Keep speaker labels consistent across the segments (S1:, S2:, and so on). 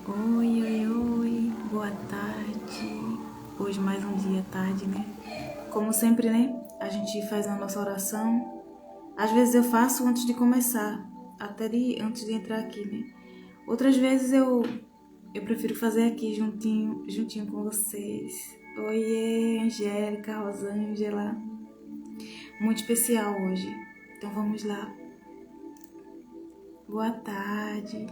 S1: Oi, oi, oi, boa tarde. Hoje mais um dia tarde, né? Como sempre, né? A gente faz a nossa oração. Às vezes eu faço antes de começar, antes de entrar aqui, né? Outras vezes eu prefiro fazer aqui juntinho com vocês. Oiê, Angélica, Rosângela. Muito especial hoje. Então vamos lá. Boa tarde.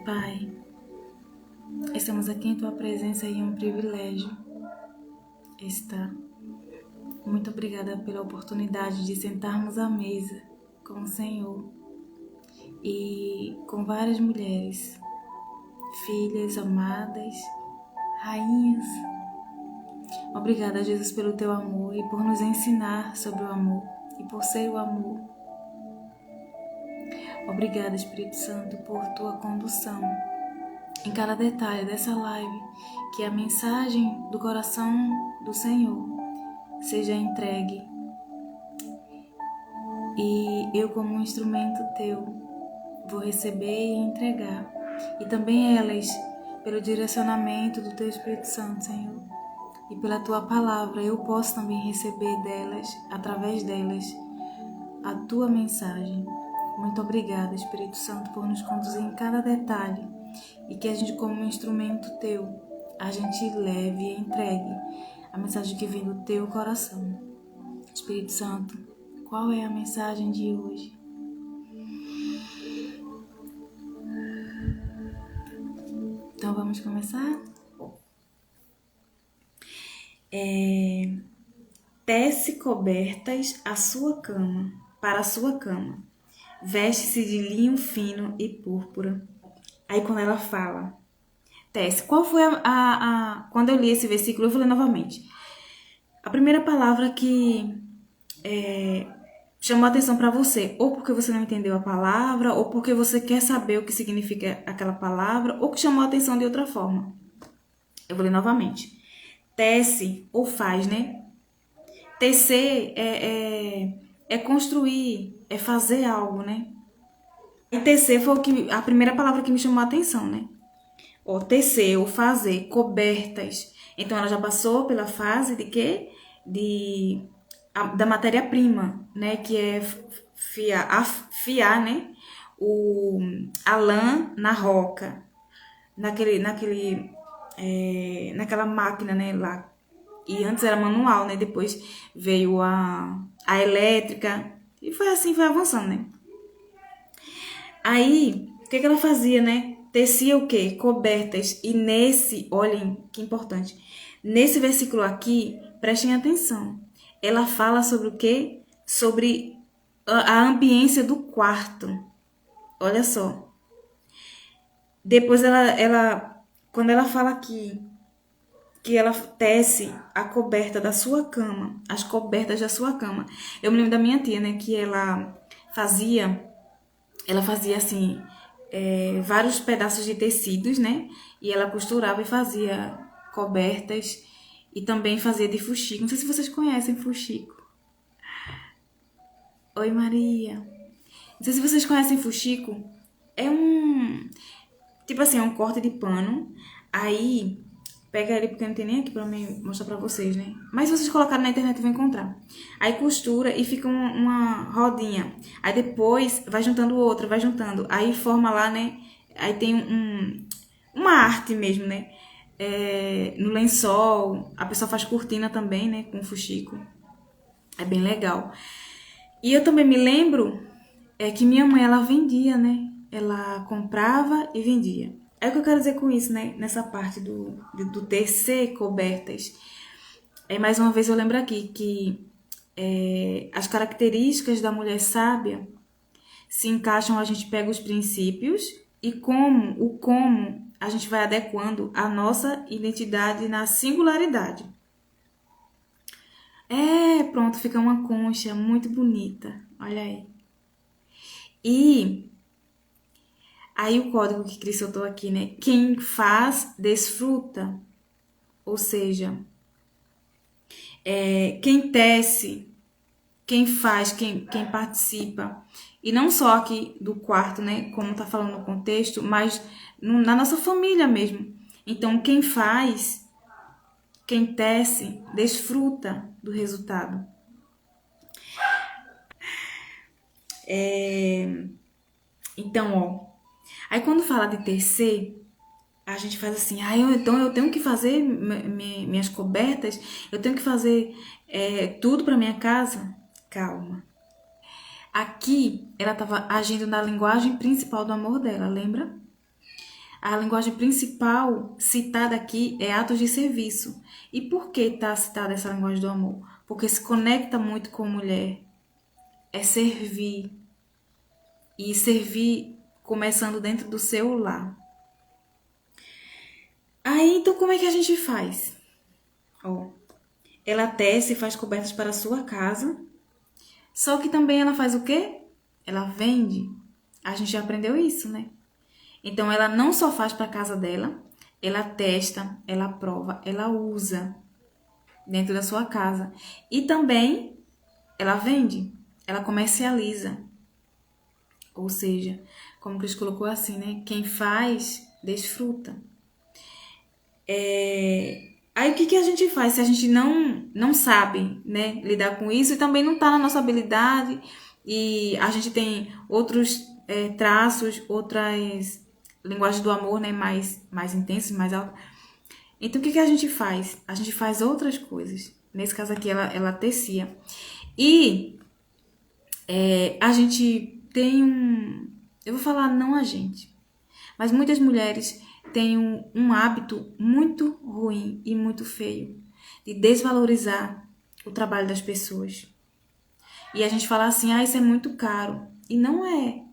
S1: Pai, estamos aqui em tua presença e é um privilégio estar. Muito obrigada pela oportunidade de sentarmos à mesa com o Senhor e com várias mulheres, filhas amadas, rainhas. Obrigada, Jesus, pelo teu amor e por nos ensinar sobre o amor e por ser o amor. Obrigada, Espírito Santo, por tua condução em cada detalhe dessa live, que a mensagem do coração do Senhor seja entregue e eu, como um instrumento teu, vou receber e entregar. E também elas, pelo direcionamento do teu Espírito Santo, Senhor, e pela tua palavra, eu posso também receber delas, através delas, a tua mensagem. Muito obrigada, Espírito Santo, por nos conduzir em cada detalhe e que a gente, como um instrumento teu, a gente leve e entregue a mensagem que vem do teu coração. Espírito Santo, qual é a mensagem de hoje? Então vamos começar? Tece cobertas para a sua cama. Veste-se de linho fino e púrpura. Aí quando ela fala, tece. Qual foi quando eu li esse versículo, eu falei novamente. A primeira palavra que chamou a atenção para você, ou porque você não entendeu a palavra, ou porque você quer saber o que significa aquela palavra, ou que chamou a atenção de outra forma. Eu vou ler novamente. Tece ou faz, né? Tecer é construir, é fazer algo, né? E tecer foi a primeira palavra que me chamou a atenção, né? Ó, tecer ou fazer, cobertas. Então ela já passou pela fase de quê? Da matéria-prima, né? Que é afiar, né? A lã na roca, naquela máquina, né? Lá. E antes era manual, né? Depois veio a elétrica. E foi assim, foi avançando, né? Aí, o que ela fazia, né? Tecia o quê? Cobertas. E olhem que importante. Nesse versículo aqui, prestem atenção. Ela fala sobre o quê? Sobre a ambiência do quarto. Olha só. Depois quando ela fala aqui que ela tece a coberta da sua cama, as cobertas da sua cama. Eu me lembro da minha tia, né, que ela fazia assim, vários pedaços de tecidos, né, e ela costurava e fazia cobertas e também fazia de fuxico. Não sei se vocês conhecem fuxico. Oi, Maria. Não sei se vocês conhecem fuxico. É tipo assim, é um corte de pano. Aí pega ele, porque não tem nem aqui pra mim mostrar pra vocês, né? Mas se vocês colocarem na internet vão encontrar. Aí costura e fica uma rodinha. Aí depois vai juntando outra, vai juntando. Aí forma lá, né? Aí tem uma arte mesmo, né? No lençol. A pessoa faz cortina também, né? Com fuxico. É bem legal. E eu também me lembro que minha mãe, ela vendia, né? Ela comprava e vendia. É o que eu quero dizer com isso, né? Nessa parte do tecer cobertas. Mais uma vez eu lembro aqui que as características da mulher sábia se encaixam, a gente pega os princípios e como a gente vai adequando a nossa identidade na singularidade. Pronto, fica uma concha muito bonita. Olha aí. E aí o código que Cris soltou aqui, né? Quem faz, desfruta. Ou seja, quem tece, quem faz, quem participa, E não só aqui do quarto, né? Como tá falando no contexto, mas na nossa família mesmo. Então, quem faz, quem tece, desfruta do resultado. Então, ó. Aí quando fala de tecer, a gente faz assim, então eu tenho que fazer minhas cobertas, eu tenho que fazer tudo para minha casa. Calma. Aqui, ela estava agindo na linguagem principal do amor dela, lembra? A linguagem principal citada aqui é atos de serviço. E por que está citada essa linguagem do amor? Porque se conecta muito com mulher. É servir. E servir começando dentro do seu lar. Aí, então, como é que a gente faz? Ó, ela tece e faz cobertas para a sua casa. Só que também ela faz o quê? Ela vende. A gente já aprendeu isso, né? Então, ela não só faz para a casa dela, ela testa, ela prova, ela usa dentro da sua casa. E também ela vende, ela comercializa. Ou seja, como Cristo colocou assim, né? Quem faz, desfruta. Aí o que a gente faz se a gente não sabe, né, lidar com isso e também não está na nossa habilidade e a gente tem outros traços, outras linguagens do amor, né, mais intensas, mais altas. Então o que a gente faz? A gente faz outras coisas. Nesse caso aqui ela tecia. E a gente tem eu vou falar não a gente, mas muitas mulheres têm um hábito muito ruim e muito feio de desvalorizar o trabalho das pessoas. E a gente fala assim, isso é muito caro. E não é.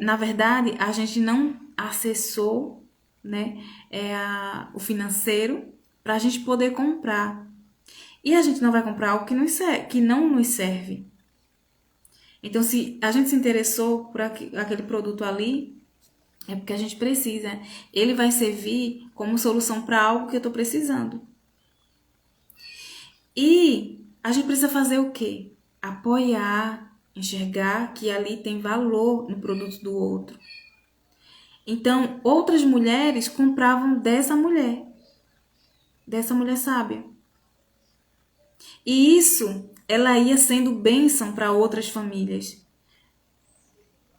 S1: Na verdade, a gente não acessou, né, o financeiro para a gente poder comprar. E a gente não vai comprar algo que não nos serve. Então, se a gente se interessou por aquele produto ali, é porque a gente precisa. Ele vai servir como solução para algo que eu estou precisando. E a gente precisa fazer o quê? Apoiar, enxergar que ali tem valor no produto do outro. Então, outras mulheres compravam dessa mulher sábia. E isso, ela ia sendo bênção para outras famílias.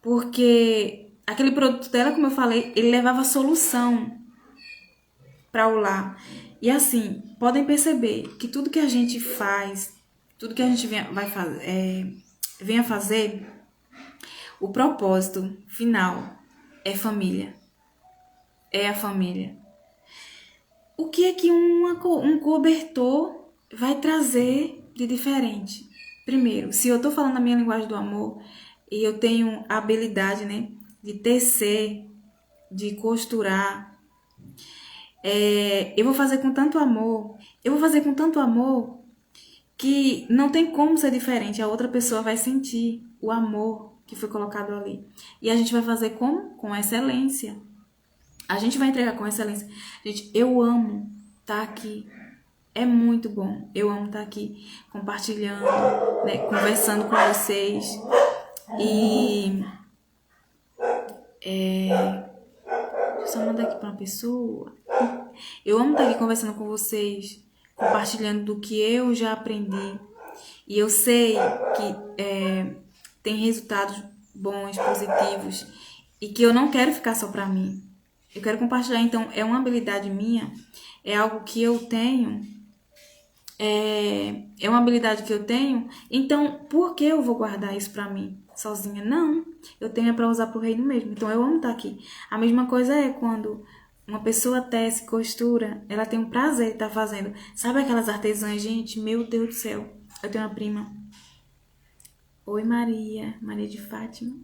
S1: Porque aquele produto dela, como eu falei, ele levava solução para o lar. E assim, podem perceber que tudo que a gente faz, tudo que a gente venha fazer, o propósito final é família. É a família. O que é que um cobertor vai trazer de diferente? Primeiro, se eu estou falando a minha linguagem do amor e eu tenho a habilidade, né, de tecer, de costurar, eu vou fazer com tanto amor. Eu vou fazer com tanto amor que não tem como ser diferente. A outra pessoa vai sentir o amor que foi colocado ali. E a gente vai fazer como? Com excelência. A gente vai entregar com excelência. Gente, eu amo estar aqui. É muito bom. Eu amo estar aqui compartilhando, né, conversando com vocês. E deixa eu só mandar aqui para uma pessoa. Eu amo estar aqui conversando com vocês, compartilhando do que eu já aprendi. E eu sei que tem resultados bons, positivos, e que eu não quero ficar só para mim. Eu quero compartilhar, então, é uma habilidade minha, é algo que eu tenho, é uma habilidade que eu tenho, então por que eu vou guardar isso para mim sozinha? Não, eu tenho para usar pro reino mesmo, então eu amo estar aqui. A mesma coisa é quando uma pessoa tece, costura, ela tem um prazer de estar fazendo. Sabe aquelas artesãs, gente? Meu Deus do céu. Eu tenho uma prima. Oi, Maria de Fátima.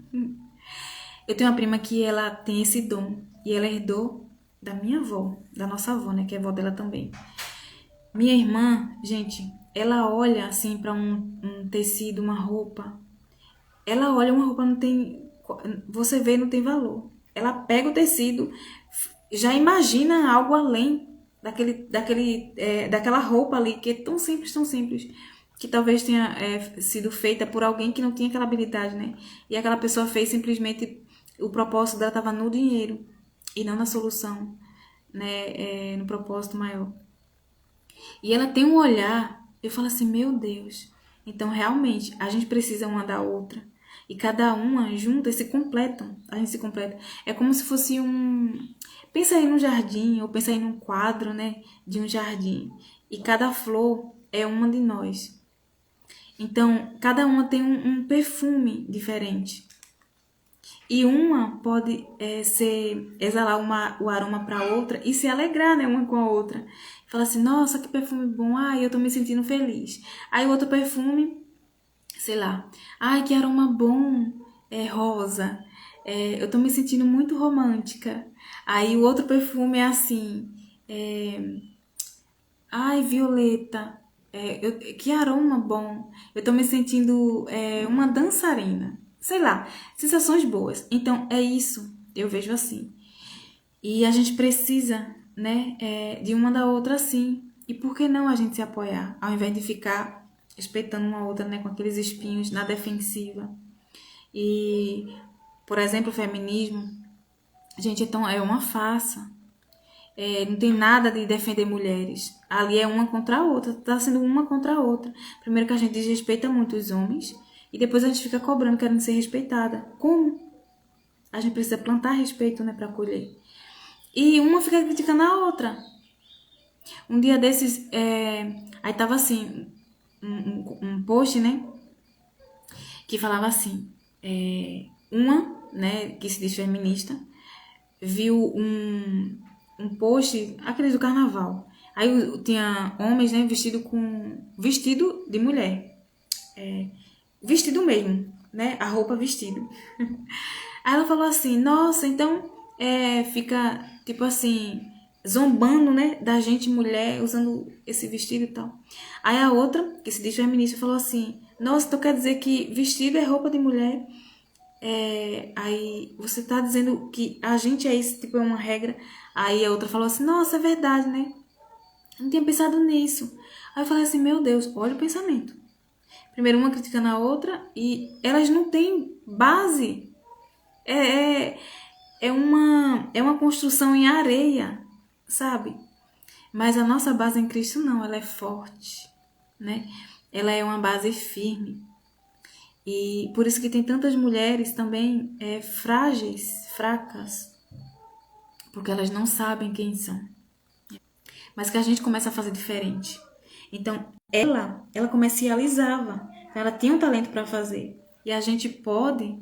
S1: Eu tenho uma prima que ela tem esse dom. E ela herdou da minha avó, da nossa avó, né? Que é avó dela também. Minha irmã, gente, ela olha assim para um tecido, uma roupa. Ela olha uma roupa, não tem... Você vê, não tem valor. Ela pega o tecido, já imagina algo além daquela roupa ali, que é tão simples, tão simples. que talvez tenha sido feita por alguém que não tinha aquela habilidade, né? E aquela pessoa fez simplesmente, o propósito dela estava no dinheiro e não na solução, né? No propósito maior. E ela tem um olhar, eu falo assim, meu Deus. Então, realmente, a gente precisa uma da outra. E cada uma juntas se completam. A gente se completa. É como se fosse um... Pensa aí num jardim, ou pensa aí num quadro, né? De um jardim. E cada flor é uma de nós. Então, cada uma tem um perfume diferente. E uma pode exalar o aroma para outra e se alegrar, né, uma com a outra. Fala assim, nossa, que perfume bom, ai, eu tô me sentindo feliz. Aí o outro perfume, sei lá, ai, que aroma bom, rosa, eu tô me sentindo muito romântica. Aí o outro perfume é assim, ai, violeta, que aroma bom, eu tô me sentindo uma dançarina. Sei lá, sensações boas. Então, é isso, eu vejo assim. E a gente precisa, né, de uma da outra assim. E por que não a gente se apoiar? Ao invés de ficar espetando uma outra, né, com aqueles espinhos na defensiva. E, por exemplo, o feminismo, gente, então é uma farsa. Não tem nada de defender mulheres. Ali é uma contra a outra, tá sendo uma contra a outra. Primeiro que a gente desrespeita muito os homens e depois a gente fica cobrando, querendo ser respeitada. Como? A gente precisa plantar respeito, né, para colher. E uma fica criticando a outra. Um dia desses, aí tava assim, um post, né, que falava assim, uma, né, que se diz feminista, viu um post, aquele do carnaval. Aí tinha homens, né, vestido de mulher. Vestido mesmo, né, a roupa vestido. Aí ela falou assim, nossa, então fica, tipo assim, zombando, né, da gente mulher usando esse vestido e tal. Aí a outra, que se diz feminista, falou assim, nossa, então quer dizer que vestido é roupa de mulher? Aí você tá dizendo que a gente é isso, tipo, é uma regra. Aí a outra falou assim, nossa, é verdade, né? Não tinha pensado nisso. Aí eu falei assim, meu Deus, olha o pensamento. Primeiro uma criticando a outra e elas não têm base. É, é uma construção em areia, sabe? Mas a nossa base em Cristo não, ela é forte, né? Ela é uma base firme. E por isso que tem tantas mulheres também frágeis, fracas, porque elas não sabem quem são. Mas que a gente começa a fazer diferente. Então, ela comercializava, ela tinha um talento para fazer. E a gente pode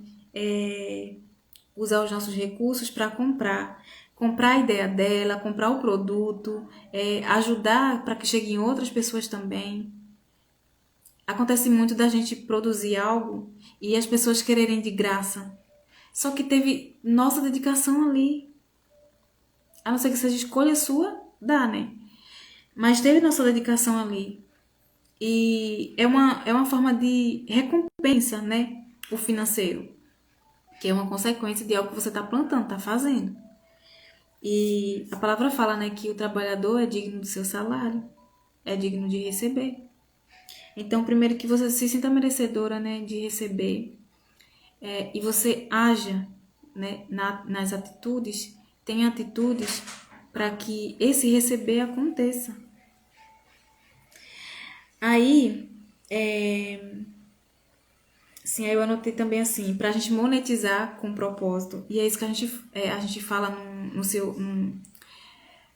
S1: usar os nossos recursos para comprar a ideia dela, comprar o produto, ajudar para que chegue em outras pessoas também. Acontece muito da gente produzir algo e as pessoas quererem de graça. Só que teve nossa dedicação ali. A não ser que seja escolha sua, dá, né? Mas teve nossa dedicação ali. E é uma forma de recompensa, né? O financeiro. Que é uma consequência de algo que você está plantando, está fazendo. E a palavra fala, né, que o trabalhador é digno do seu salário, é digno de receber. Então, primeiro que você se sinta merecedora, né, de receber, e você haja, né, nas atitudes, tenha atitudes para que esse receber aconteça. Aí, sim, aí eu anotei também assim, para a gente monetizar com propósito. E é isso que a gente fala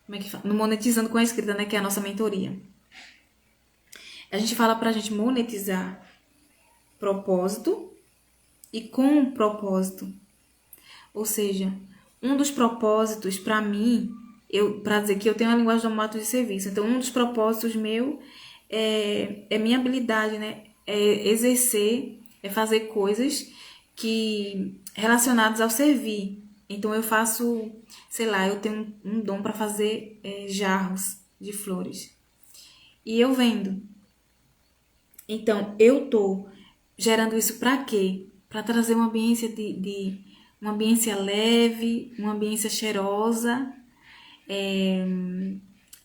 S1: como é que fala? No Monetizando com a Escrita, né, que é a nossa mentoria. A gente fala para a gente monetizar propósito e com propósito. Ou seja, um dos propósitos para mim, para dizer que eu tenho a linguagem do mato de serviço. Então, um dos propósitos meu é minha habilidade, né? É exercer, é fazer coisas que relacionadas ao servir. Então, eu faço, sei lá, eu tenho um dom para fazer jarros de flores. E eu vendo. Então, eu tô gerando isso para quê? Para trazer uma ambiência uma ambiência leve, uma ambiência cheirosa,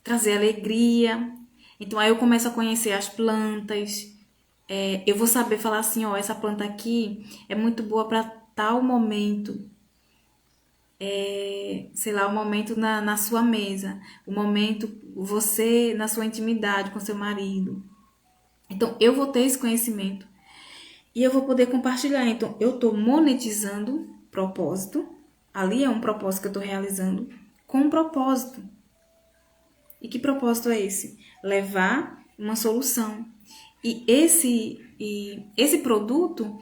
S1: trazer alegria. Então aí eu começo a conhecer as plantas, eu vou saber falar assim, ó, essa planta aqui é muito boa para tal momento. Sei lá, o momento na sua mesa, o momento você na sua intimidade com seu marido. Então, eu vou ter esse conhecimento e eu vou poder compartilhar. Então, eu estou monetizando propósito, ali é um propósito que eu estou realizando, com um propósito. E que propósito é esse? Levar uma solução. E esse produto,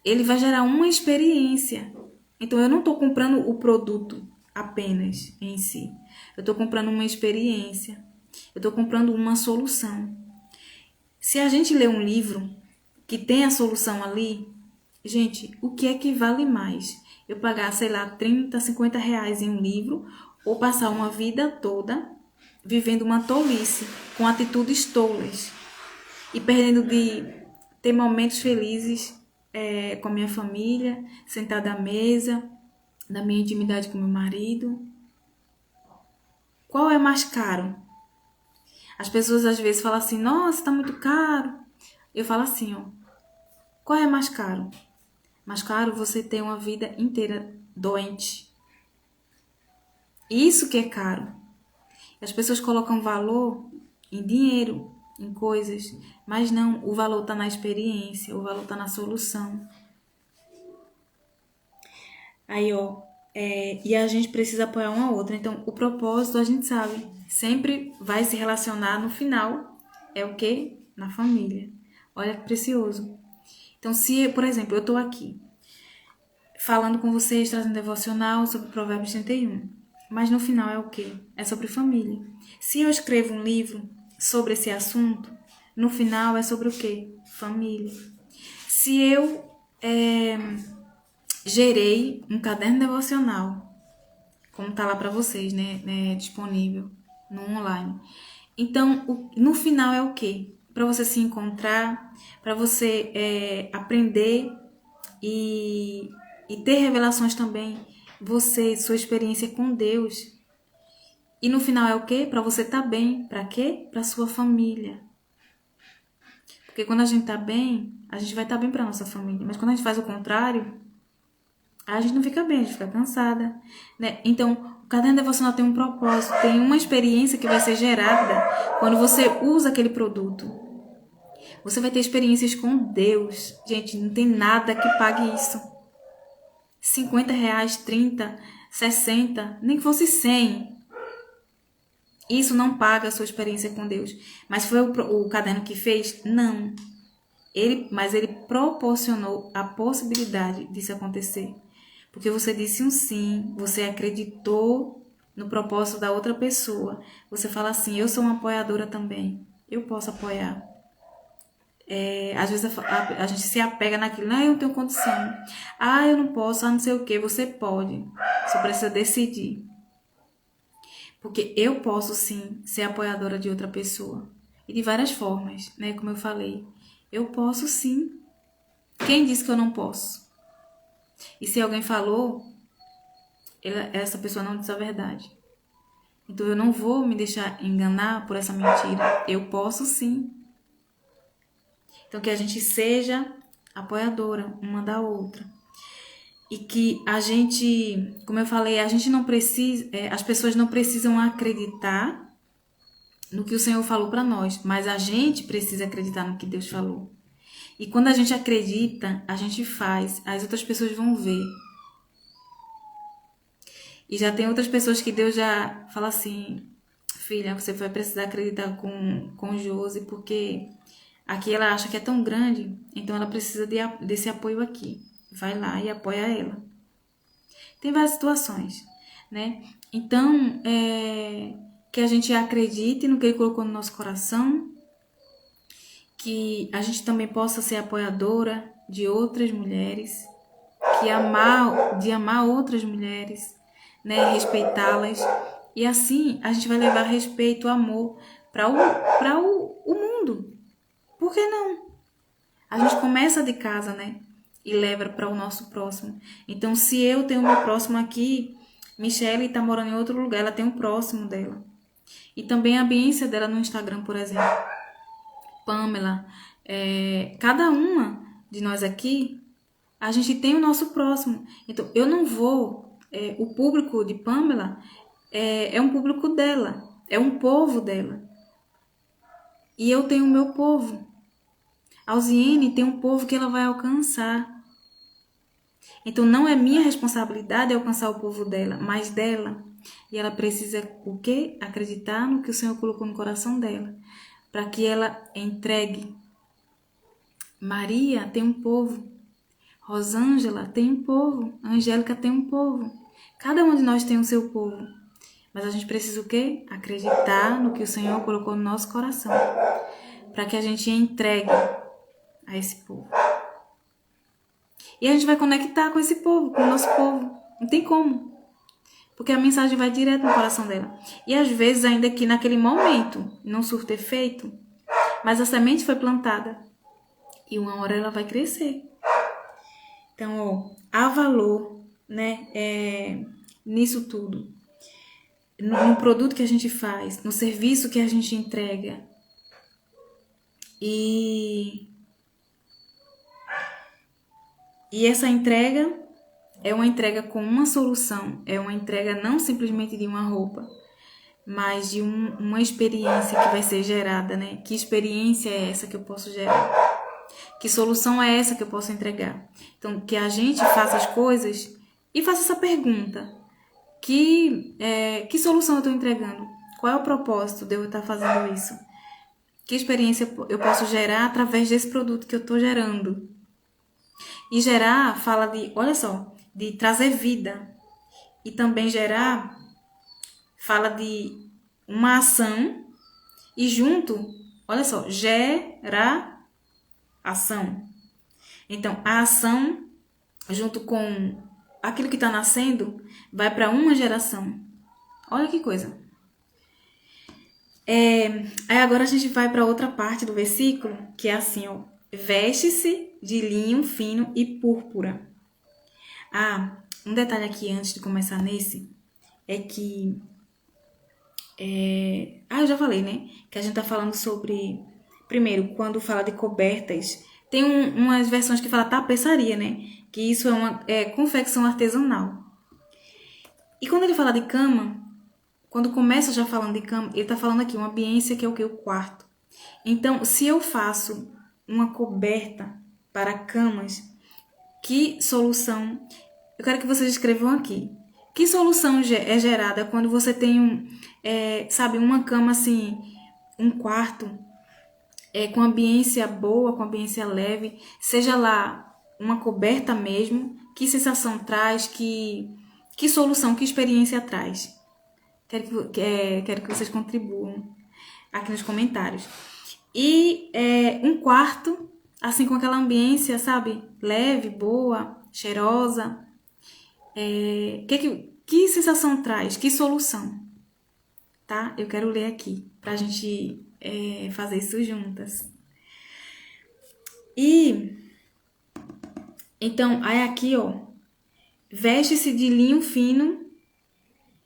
S1: ele vai gerar uma experiência. Então, eu não estou comprando o produto apenas em si. Eu estou comprando uma experiência. Eu estou comprando uma solução. Se a gente lê um livro que tem a solução ali, gente, o que é que vale mais? Eu pagar, sei lá, 30, 50 reais em um livro ou passar uma vida toda vivendo uma tolice, com atitudes tolas e perdendo de ter momentos felizes com a minha família, sentada à mesa, na minha intimidade com meu marido. Qual é mais caro? As pessoas às vezes falam assim, nossa, tá muito caro. Eu falo assim, ó, qual é mais caro? Mais caro você ter uma vida inteira doente. Isso que é caro. As pessoas colocam valor em dinheiro, em coisas, mas não, o valor está na experiência, o valor está na solução. Aí, ó, e a gente precisa apoiar uma outra. Então, o propósito, a gente sabe, sempre vai se relacionar no final, é o quê? Na família. Olha que precioso. Então, se, por exemplo, eu estou aqui, falando com vocês, trazendo devocional sobre Provérbios 31. Mas no final é o quê? É sobre família. Se eu escrevo um livro sobre esse assunto, no final é sobre o quê? Família. Se eu gerei um caderno devocional, como tá lá para vocês, né? Disponível no online. Então, no final é o quê? Para você se encontrar, para você aprender e ter revelações também, você, sua experiência com Deus. E no final é o quê? Para você estar bem. Para quê? Para sua família. Porque quando a gente tá bem, a gente vai estar bem para nossa família. Mas quando a gente faz o contrário, a gente não fica bem, a gente fica cansada, né? Então, o caderno devocional tem um propósito, tem uma experiência que vai ser gerada quando você usa aquele produto. Você vai ter experiências com Deus. Gente, não tem nada que pague isso. 50 reais, 30, 60, nem que fosse 100. Isso não paga a sua experiência com Deus. Mas foi o caderno que fez? Não. Mas ele proporcionou a possibilidade disso acontecer. Porque você disse um sim, você acreditou no propósito da outra pessoa. Você fala assim, eu sou uma apoiadora também. Eu posso apoiar. Às vezes a gente se apega naquilo, não, eu não tenho condição. Ah, eu não posso, não sei o que. Você pode. Só precisa decidir. Porque eu posso sim ser apoiadora de outra pessoa. E de várias formas, né? Como eu falei. Eu posso sim. Quem disse que eu não posso? E se alguém falou, essa pessoa não disse a verdade. Então eu não vou me deixar enganar por essa mentira. Eu posso sim. Então que a gente seja apoiadora uma da outra. E que a gente, como eu falei, a gente não precisa, as pessoas não precisam acreditar no que o Senhor falou para nós, mas a gente precisa acreditar no que Deus falou. E quando a gente acredita, a gente faz, as outras pessoas vão ver. E já tem outras pessoas que Deus já fala assim, filha, você vai precisar acreditar com Josi, porque aqui ela acha que é tão grande, então ela precisa desse apoio aqui. Vai lá e apoia ela. Tem várias situações, né? Então, que a gente acredite no que Ele colocou no nosso coração, que a gente também possa ser apoiadora de outras mulheres, de amar outras mulheres, né? Respeitá-las. E assim a gente vai levar respeito, amor para o mundo. Por que não? A gente começa de casa, né? E leva para o nosso próximo. Então, se eu tenho meu próximo aqui, Michelle está morando em outro lugar, ela tem um próximo dela. E também a ambiência dela no Instagram, por exemplo. Pamela, cada uma de nós aqui, a gente tem o nosso próximo. Então, eu não vou... o público de Pamela é um público dela, é um povo dela. E eu tenho o meu povo. A Alziene tem um povo que ela vai alcançar. Então, não é minha responsabilidade alcançar o povo dela, mas dela. E ela precisa o quê? Acreditar no que o Senhor colocou no coração dela, para que ela entregue. Maria tem um povo. Rosângela tem um povo. Angélica tem um povo. Cada um de nós tem o seu povo. Mas a gente precisa o quê? Acreditar no que o Senhor colocou no nosso coração, para que a gente entregue a esse povo. E a gente vai conectar com esse povo, com o nosso povo. Não tem como. Porque a mensagem vai direto no coração dela. E às vezes, ainda que naquele momento não surta efeito, mas a semente foi plantada. E uma hora ela vai crescer. Então, há valor, né, nisso tudo. No produto que a gente faz, no serviço que a gente entrega. E essa entrega é uma entrega com uma solução. É uma entrega não simplesmente de uma roupa, mas de uma experiência que vai ser gerada, né? Que experiência é essa que eu posso gerar? Que solução é essa que eu posso entregar? Então, que a gente faça as coisas e faça essa pergunta. Que solução eu estou entregando? Qual é o propósito de eu estar fazendo isso? Que experiência eu posso gerar através desse produto que eu estou gerando? E gerar fala de, olha só, de trazer vida. E também gerar fala de uma ação e junto, olha só, gera ação. Então, a ação junto com aquilo que está nascendo vai para uma geração. Olha que coisa. Aí agora a gente vai para outra parte do versículo, que é assim, ó. Veste-se de linho fino e púrpura. Um detalhe aqui antes de começar nesse, é que... eu já falei, né? Que a gente tá falando sobre... Primeiro, quando fala de cobertas, tem umas versões que fala tapeçaria, né? Que isso é uma confecção artesanal. E quando ele fala de cama, quando começa já falando de cama, ele tá falando aqui uma ambiência que é o quê? O quarto. Então, se eu faço uma coberta para camas, que solução... Eu quero que vocês escrevam aqui. Que solução é gerada quando você tem uma cama assim, um quarto, com ambiência boa, com ambiência leve, seja lá uma coberta mesmo, que sensação traz, que solução, que experiência traz? Quero que vocês contribuam aqui nos comentários. E um quarto, assim, com aquela ambiência, sabe? Leve, boa, cheirosa. Que sensação traz? Que solução? Tá? Eu quero ler aqui, pra gente fazer isso juntas. E, então, aí aqui, ó. Veste-se de linho fino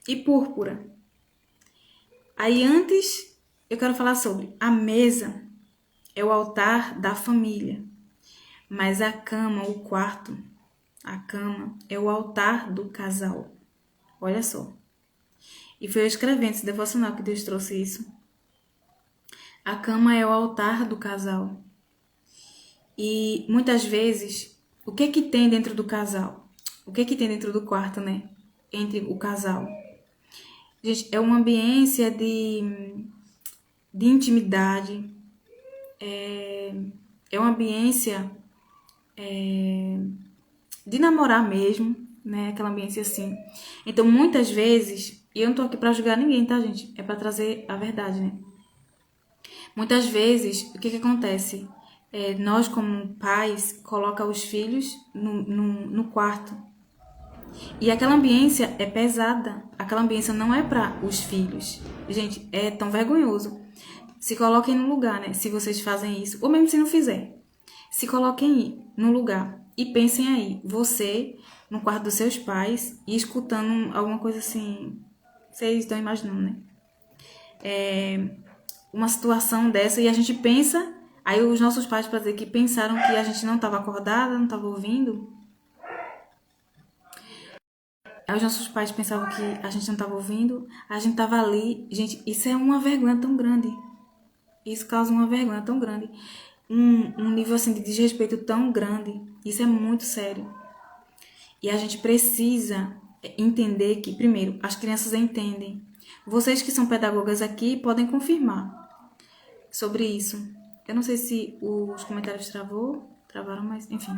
S1: e púrpura. Aí antes, eu quero falar sobre a mesa é o altar da família, mas a cama, o quarto, a cama é o altar do casal. Olha só. E foi eu escrevendo esse devocional que Deus trouxe isso. A cama é o altar do casal. E muitas vezes, o que tem dentro do casal? O que tem dentro do quarto, né? Entre o casal. Gente, é uma ambiência de intimidade. É uma ambiência de namorar mesmo, né? Aquela ambiência assim. Então, muitas vezes, e eu não tô aqui pra julgar ninguém, tá, gente? É pra trazer a verdade, né? Muitas vezes, o que acontece? Nós, como pais, coloca os filhos no quarto. E aquela ambiência é pesada. Aquela ambiência não é para os filhos. Gente, é tão vergonhoso. Se coloquem no lugar, né? Se vocês fazem isso. Ou mesmo se não fizer. Se coloquem no lugar. E pensem aí. Você no quarto dos seus pais e escutando alguma coisa assim. Vocês estão imaginando, né? Uma situação dessa. E a gente pensa Aí os nossos pais, para dizer que pensaram que a gente não estava acordada, não estava ouvindo. Aí os nossos pais pensavam que a gente não estava ouvindo, a gente estava ali. Gente, isso é uma vergonha tão grande. Isso causa uma vergonha tão grande. Um nível assim de desrespeito tão grande. Isso é muito sério. E a gente precisa entender que, primeiro, as crianças entendem. Vocês que são pedagogas aqui podem confirmar sobre isso. Eu não sei se os comentários travaram, mas enfim.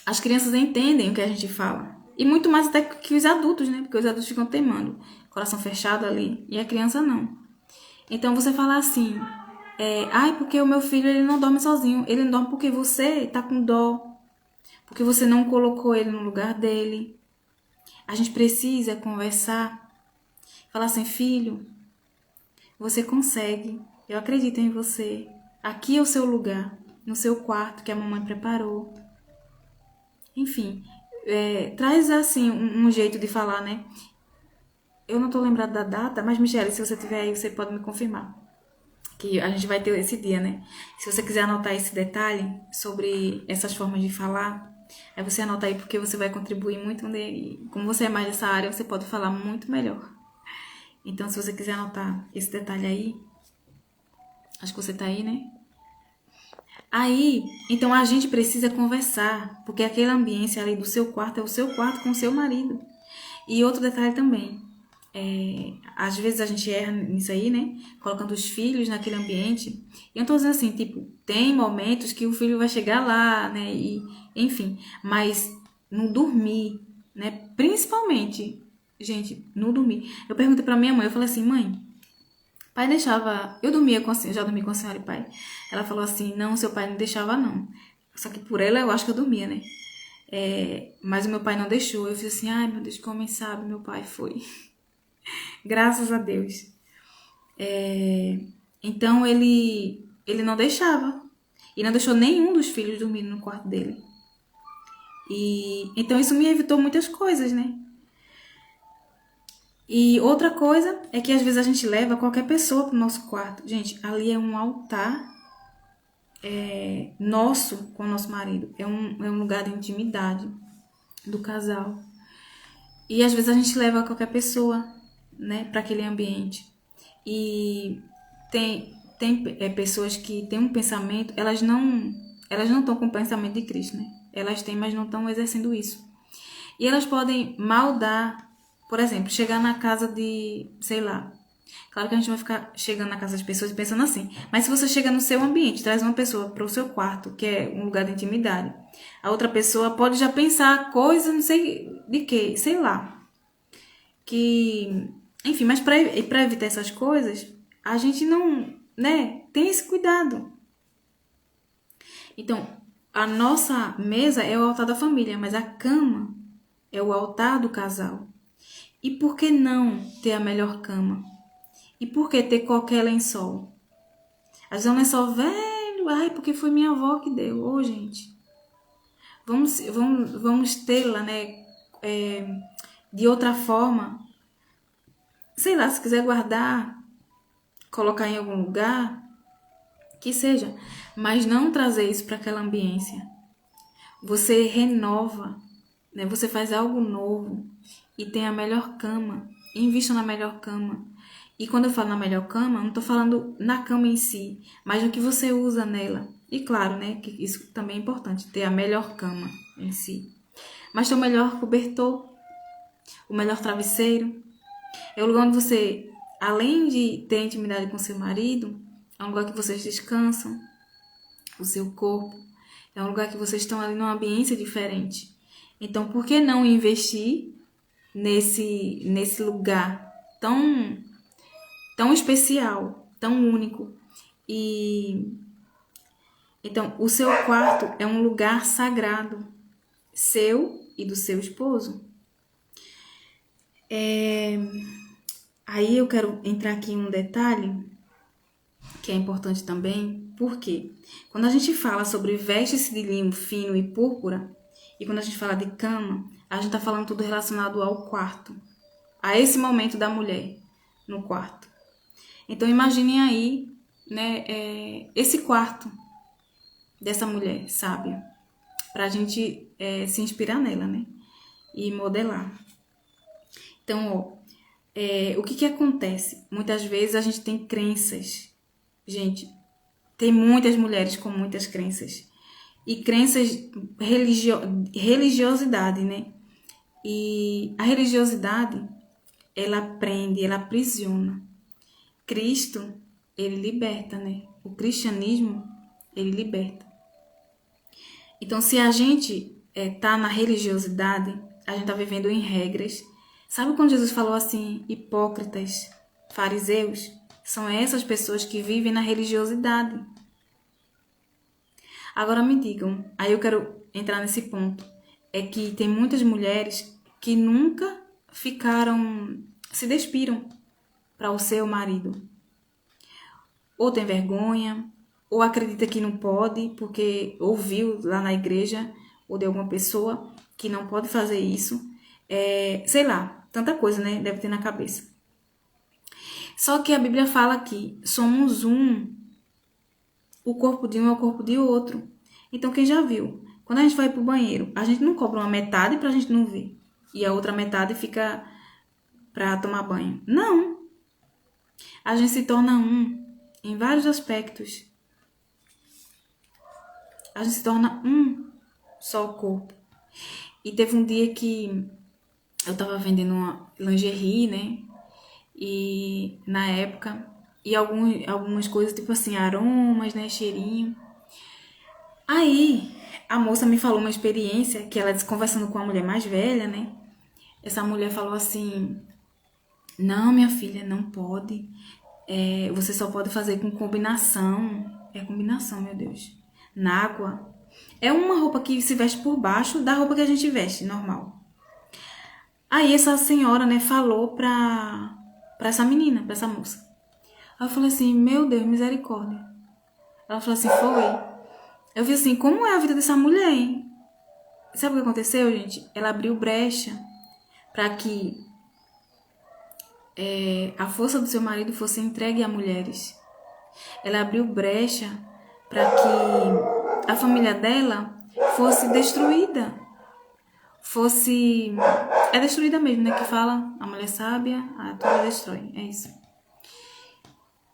S1: As crianças entendem o que a gente fala. E muito mais até que os adultos, né? Porque os adultos ficam teimando. Coração fechado ali. E a criança não. Então você fala assim... ai, porque o meu filho ele não dorme sozinho. Ele não dorme porque você tá com dó. Porque você não colocou ele no lugar dele. A gente precisa conversar. Falar assim, filho, você consegue. Eu acredito em você. Aqui é o seu lugar. No seu quarto que a mamãe preparou. Enfim, traz assim um jeito de falar, né? Eu não tô lembrada da data, mas Michele, se você tiver aí, você pode me confirmar. Que a gente vai ter esse dia, né? Se você quiser anotar esse detalhe sobre essas formas de falar, aí você anota aí porque você vai contribuir muito, né? E como você é mais dessa área, você pode falar muito melhor. Então, se você quiser anotar esse detalhe aí, acho que você tá aí, né? Aí, então a gente precisa conversar, porque aquele ambiente ali do seu quarto é o seu quarto com o seu marido. E outro detalhe também, às vezes a gente erra nisso aí, né? Colocando os filhos naquele ambiente. E eu tô dizendo assim, tipo, tem momentos que o filho vai chegar lá, né? E, enfim, mas no dormir, né? Principalmente, gente, no dormir. Eu perguntei pra minha mãe, eu falei assim, mãe, pai deixava... Eu dormia com a senhora, já dormi com a senhora e pai. Ela falou assim, não, seu pai não deixava não. Só que por ela eu acho que eu dormia, né? Mas o meu pai não deixou. Eu fiz assim, ai meu Deus, como sabe, meu pai foi. Graças a Deus. Então ele não deixava. E não deixou nenhum dos filhos dormir no quarto dele. E então isso me evitou muitas coisas, né? E outra coisa é que às vezes a gente leva qualquer pessoa pro nosso quarto. Gente, ali é um altar nosso com o nosso marido. É um lugar de intimidade do casal. E às vezes a gente leva qualquer pessoa, né, para aquele ambiente. E tem pessoas que têm um pensamento, elas não estão com o pensamento de Cristo, né? Elas têm, mas não estão exercendo isso. E elas podem maldar, por exemplo, chegar na casa de, sei lá. Claro que a gente vai ficar chegando na casa das pessoas e pensando assim. Mas se você chega no seu ambiente, traz uma pessoa para o seu quarto, que é um lugar de intimidade, a outra pessoa pode já pensar coisas, não sei de que, sei lá. Que, enfim, mas para evitar essas coisas, a gente não, né, tem esse cuidado. Então, a nossa mesa é o altar da família, mas a cama é o altar do casal. E por que não ter a melhor cama? E por que ter qualquer lençol? Às vezes é um lençol velho, ai, porque foi minha avó que deu. Ô, gente, vamos tê-la, né, de outra forma. Sei lá, se quiser guardar, colocar em algum lugar, que seja. Mas não trazer isso para aquela ambiência. Você renova, né? Você faz algo novo e tem a melhor cama. Invista na melhor cama. E quando eu falo na melhor cama, não estou falando na cama em si, mas no que você usa nela. E claro, né, que isso também é importante, ter a melhor cama em si. Mas ter o melhor cobertor, o melhor travesseiro. É o lugar onde você, além de ter intimidade com seu marido, é um lugar que vocês descansam, o seu corpo. É um lugar que vocês estão ali numa ambiência diferente. Então, por que não investir nesse lugar tão especial, tão único? E então, o seu quarto é um lugar sagrado, seu e do seu esposo. Aí eu quero entrar aqui em um detalhe que é importante também, porque quando a gente fala sobre vestes de linho fino e púrpura, e quando a gente fala de cama, a gente está falando tudo relacionado ao quarto, a esse momento da mulher no quarto. Então imaginem aí, né, esse quarto dessa mulher sábia, para a gente se inspirar nela, né, e modelar. Então, o que acontece? Muitas vezes a gente tem crenças, gente, tem muitas mulheres com muitas crenças, e crenças, religiosidade, né, e a religiosidade, ela prende, ela aprisiona. Cristo, ele liberta, né? O cristianismo, ele liberta. Então, se a gente tá na religiosidade, a gente tá vivendo em regras. Sabe quando Jesus falou assim, hipócritas, fariseus? São essas pessoas que vivem na religiosidade. Agora me digam, aí eu quero entrar nesse ponto, é que tem muitas mulheres que nunca se despiram para o seu marido. Ou tem vergonha, ou acredita que não pode, porque ouviu lá na igreja, ou de alguma pessoa, que não pode fazer isso. Sei lá, tanta coisa, né? Deve ter na cabeça. Só que a Bíblia fala que somos um. O corpo de um é o corpo de outro. Então, quem já viu? Quando a gente vai pro banheiro, a gente não cobra uma metade pra gente não ver. E a outra metade fica pra tomar banho. Não. A gente se torna um em vários aspectos. A gente se torna um só corpo. E teve um dia que eu tava vendendo uma lingerie, né? E na época, e algumas coisas, tipo assim, aromas, né? Cheirinho. Aí, a moça me falou uma experiência que ela disse, conversando com uma mulher mais velha, né? Essa mulher falou assim: não, minha filha, não pode. Você só pode fazer com combinação. É combinação, meu Deus. Na água. É uma roupa que se veste por baixo da roupa que a gente veste, normal. Aí essa senhora, né, falou pra essa menina, pra essa moça. Aí eu falei assim, meu Deus, misericórdia. Ela falou assim, foi. Eu vi assim, como é a vida dessa mulher, hein? Sabe o que aconteceu, gente? Ela abriu brecha para que a força do seu marido fosse entregue a mulheres. Ela abriu brecha para que a família dela fosse destruída. É destruída mesmo, né? Que fala, a mulher sábia, a toda destrói. É isso.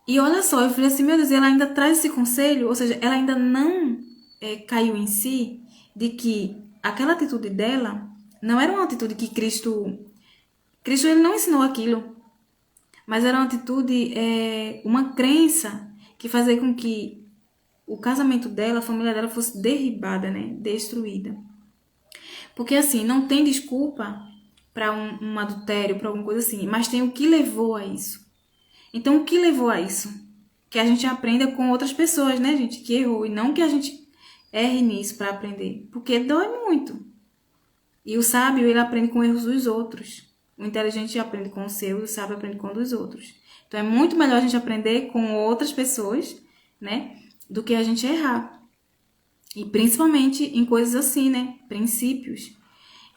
S1: E olha só, eu falei assim, meu Deus, ela ainda traz esse conselho, ou seja, ela ainda não caiu em si de que aquela atitude dela não era uma atitude que Cristo ele não ensinou aquilo, mas era uma atitude, uma crença que fazia com que o casamento dela, a família dela fosse derribada, né, destruída. Porque assim, não tem desculpa para um adultério, para alguma coisa assim, mas tem o que levou a isso. Então, o que levou a isso? Que a gente aprenda com outras pessoas, né, gente, que errou. E não que a gente erre nisso para aprender. Porque dói muito. E o sábio, ele aprende com erros dos outros. O inteligente aprende com o seu, o sábio aprende com o dos outros. Então, é muito melhor a gente aprender com outras pessoas, né, do que a gente errar. E principalmente em coisas assim, né, princípios.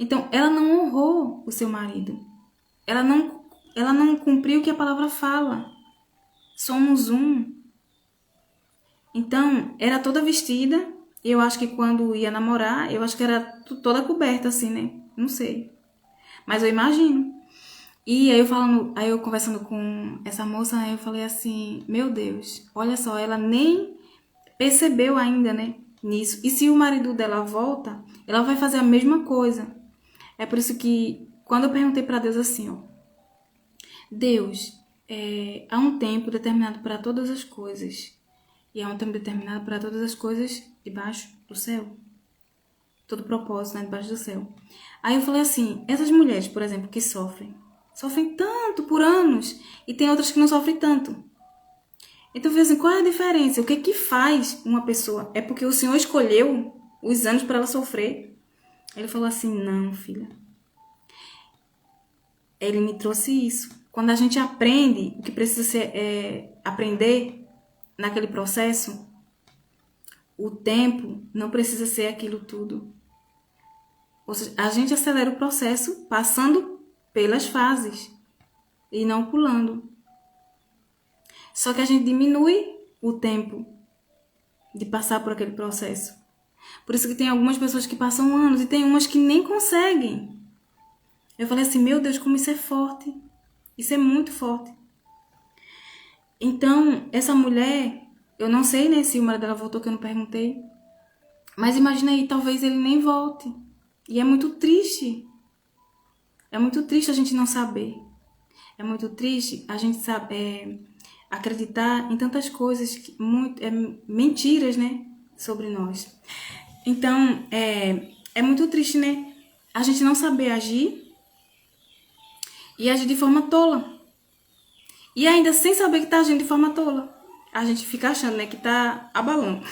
S1: Então, ela não honrou o seu marido. Ela não cumpriu o que a palavra fala. Somos um. Então, era toda vestida. Eu acho que quando ia namorar, eu acho que era toda coberta assim, né? Não sei. Mas eu imagino. E aí eu conversando com essa moça, eu falei assim, meu Deus, olha só, ela nem percebeu ainda, né, nisso. E se o marido dela volta, ela vai fazer a mesma coisa. É por isso que, quando eu perguntei para Deus assim, ó, Deus, há um tempo determinado para todas as coisas. E há um tempo determinado para todas as coisas debaixo do céu. Todo propósito, né, debaixo do céu. Aí eu falei assim, essas mulheres, por exemplo, que sofrem tanto por anos, e tem outras que não sofrem tanto. Então eu falei assim, qual é a diferença? O que é que faz uma pessoa? É porque o Senhor escolheu os anos para ela sofrer? Ele falou assim, não, filha. Ele me trouxe isso. Quando a gente aprende o que precisa ser aprender naquele processo, o tempo não precisa ser aquilo tudo. Ou seja, a gente acelera o processo passando pelas fases e não pulando. Só que a gente diminui o tempo de passar por aquele processo. Por isso que tem algumas pessoas que passam anos e tem umas que nem conseguem. Eu falei assim, meu Deus, como isso é forte. Isso é muito forte. Então, essa mulher, eu não sei, né, se o marido dela voltou, que eu não perguntei. Mas imagina aí, talvez ele nem volte. E é muito triste. É muito triste a gente não saber. É muito triste a gente acreditar em tantas coisas, mentiras, né, sobre nós. Então, é muito triste, né, a gente não saber agir e agir de forma tola. E ainda sem saber que tá agindo de forma tola. A gente fica achando, né, que tá abalando.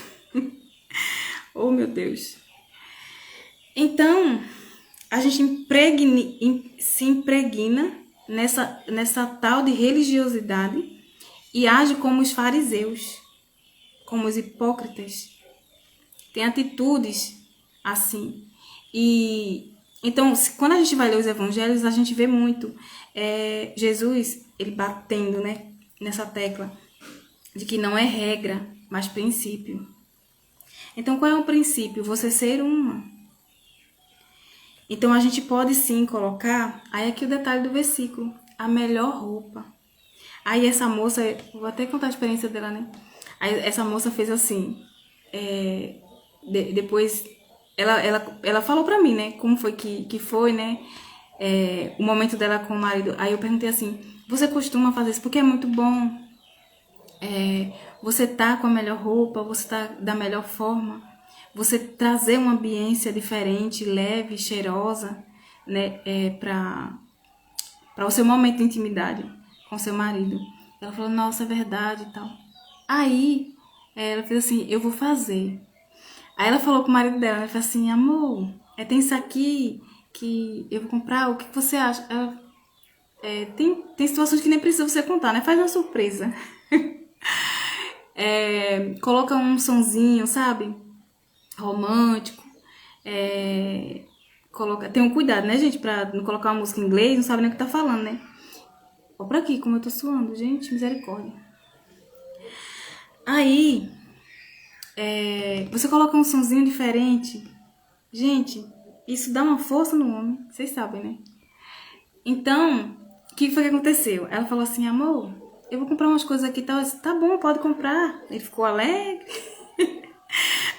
S1: Oh, meu Deus. Então, a gente se impregna nessa tal de religiosidade e age como os fariseus, como os hipócritas. Tem atitudes assim. E então, quando a gente vai ler os evangelhos, a gente vê muito Jesus, ele batendo, né, nessa tecla de que não é regra, mas princípio. Então, qual é o princípio? Você ser uma. Então, a gente pode sim colocar, aí aqui o detalhe do versículo, a melhor roupa. Aí essa moça, vou até contar a experiência dela, né? Aí essa moça fez assim, depois ela falou pra mim, né, como foi que foi, né, o momento dela com o marido. Aí eu perguntei assim, você costuma fazer isso? Porque é muito bom, você tá com a melhor roupa, você tá da melhor forma, você trazer uma ambiência diferente, leve, cheirosa, né, para o seu momento de intimidade com seu marido. Ela falou, nossa, é verdade e tal. Aí ela fez assim, eu vou fazer. Aí ela falou com o marido dela, ela falou assim, amor, tem isso aqui que eu vou comprar, o que você acha? Ela, tem situações que nem precisa você contar, né? Faz uma surpresa. Coloca um sonzinho, sabe? Romântico. Tenha um cuidado, né, gente? Pra não colocar uma música em inglês, não sabe nem o que tá falando, né? Ó pra aqui, como eu tô suando, gente, misericórdia. Aí, você coloca um sonzinho diferente. Gente, isso dá uma força no homem, vocês sabem, né? Então, o que foi que aconteceu? Ela falou assim, amor, eu vou comprar umas coisas aqui e tal. Eu disse, tá bom, pode comprar. Ele ficou alegre.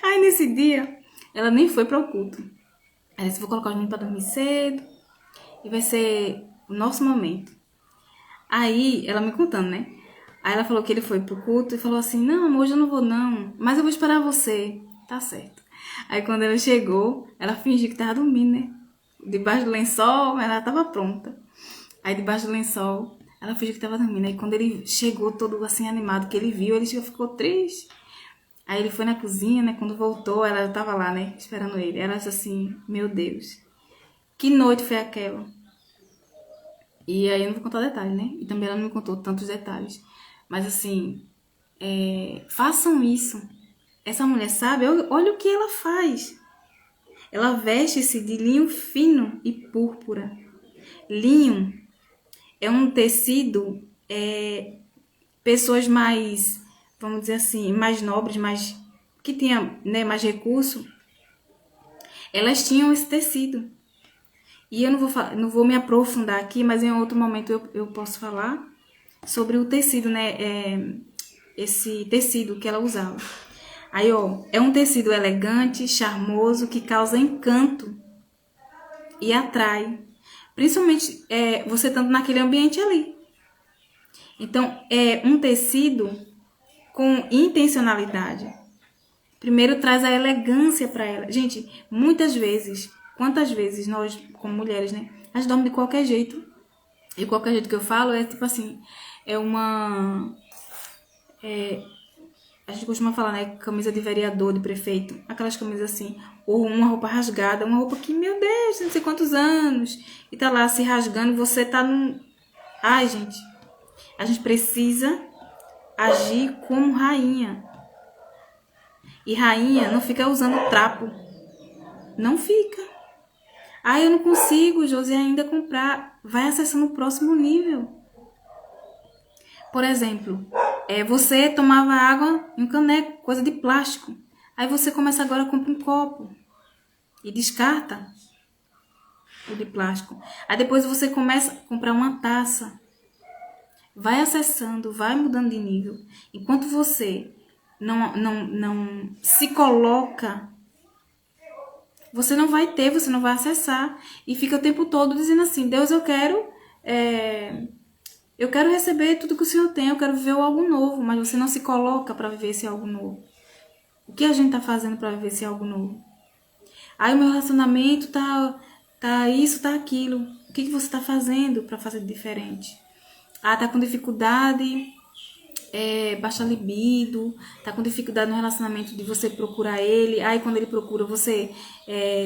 S1: Aí, nesse dia, ela nem foi para o culto. Ela disse, vou colocar os meninos pra dormir cedo. E vai ser o nosso momento. Aí, ela me contando, né? Aí ela falou que ele foi pro culto e falou assim, não, amor, hoje eu não vou não, mas eu vou esperar você. Tá certo. Aí quando ela chegou, ela fingiu que tava dormindo, né? Debaixo do lençol, mas ela tava pronta. Aí debaixo do lençol, ela fingiu que tava dormindo. Aí quando ele chegou todo assim animado, que ele viu, ele ficou triste. Aí ele foi na cozinha, né? Quando voltou, ela tava lá, né? Esperando ele. Ela disse assim, meu Deus, que noite foi aquela? E aí eu não vou contar detalhes, né? E também ela não me contou tantos detalhes. Mas assim, façam isso. Essa mulher sabe, olha o que ela faz. Ela veste-se de linho fino e púrpura. Linho é um tecido, pessoas mais, vamos dizer assim, mais nobres, mais que tinham, né, mais recurso, elas tinham esse tecido. E eu não vou me aprofundar aqui, mas em outro momento eu posso falar sobre o tecido, né? Esse tecido que ela usava. Aí, ó, é um tecido elegante, charmoso, que causa encanto e atrai. Principalmente você estando naquele ambiente ali. Então, é um tecido com intencionalidade. Primeiro, traz a elegância para ela. Gente, muitas vezes, quantas vezes nós, como mulheres, né? A gente dorme de qualquer jeito. E qualquer jeito que eu falo é tipo assim, a gente costuma falar, né? Camisa de vereador, de prefeito. Aquelas camisas assim. Ou uma roupa rasgada. Uma roupa que, meu Deus, não sei quantos anos. E tá lá se rasgando. Você tá num... Ai, gente. A gente precisa agir como rainha. E rainha não fica usando trapo. Não fica. Ah, eu não consigo, Josi, ainda comprar. Vai acessando o próximo nível. Por exemplo, você tomava água em um caneco, coisa de plástico. Aí você começa agora a comprar um copo e descarta o de plástico. Aí depois você começa a comprar uma taça. Vai acessando, vai mudando de nível. Enquanto você não se coloca, você não vai ter, você não vai acessar. E fica o tempo todo dizendo assim, Deus, eu quero receber tudo que o Senhor tem, eu quero viver algo novo. Mas você não se coloca para viver esse algo novo. O que a gente tá fazendo para viver esse algo novo? Aí o meu relacionamento tá isso, tá aquilo. O que você tá fazendo para fazer diferente? Ah, tá com dificuldade, baixa libido, tá com dificuldade no relacionamento de você procurar ele. Aí quando ele procura, você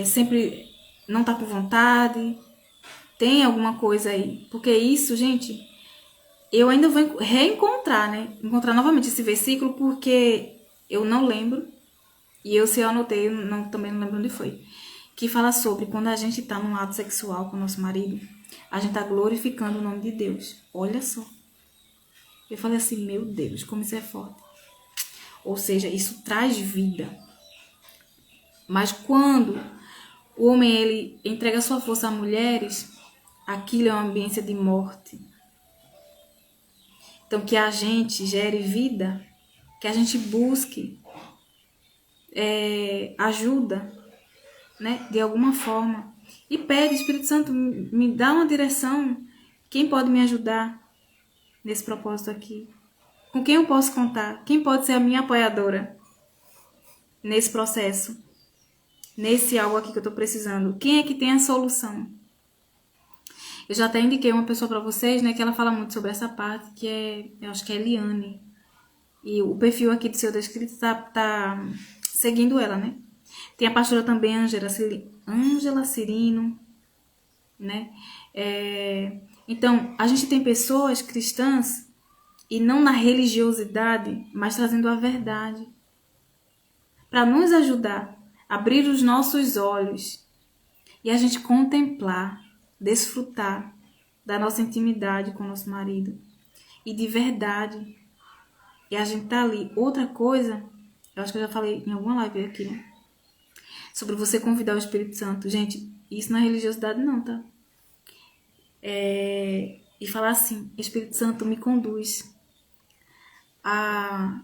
S1: sempre não tá com vontade. Tem alguma coisa aí. Porque isso, gente, eu ainda vou reencontrar, né? Encontrar novamente esse versículo, porque eu não lembro. E se eu anotei, também não lembro onde foi. Que fala sobre quando a gente tá num ato sexual com o nosso marido, a gente tá glorificando o nome de Deus. Olha só. Eu falei assim, meu Deus, como isso é forte. Ou seja, isso traz vida. Mas quando o homem ele entrega sua força a mulheres, aquilo é uma ambiência de morte. Então que a gente gere vida, que a gente busque ajuda, né, de alguma forma. E pede, Espírito Santo, me dá uma direção. Quem pode me ajudar nesse propósito aqui? Com quem eu posso contar? Quem pode ser a minha apoiadora nesse processo? Nesse algo aqui que eu tô precisando? Quem é que tem a solução? Eu já até indiquei uma pessoa para vocês, né, que ela fala muito sobre essa parte, eu acho que é Eliane. E o perfil aqui do Senhor Descrito tá seguindo ela, né? Tem a pastora também, Ângela Cirino, né? Então, a gente tem pessoas cristãs, e não na religiosidade, mas trazendo a verdade, para nos ajudar a abrir os nossos olhos e a gente contemplar, desfrutar da nossa intimidade com o nosso marido e de verdade. E a gente tá ali. Outra coisa, eu acho que eu já falei em alguma live aqui, né? Sobre você convidar o Espírito Santo. Gente, isso não é religiosidade não, tá? E falar assim, Espírito Santo, me conduz a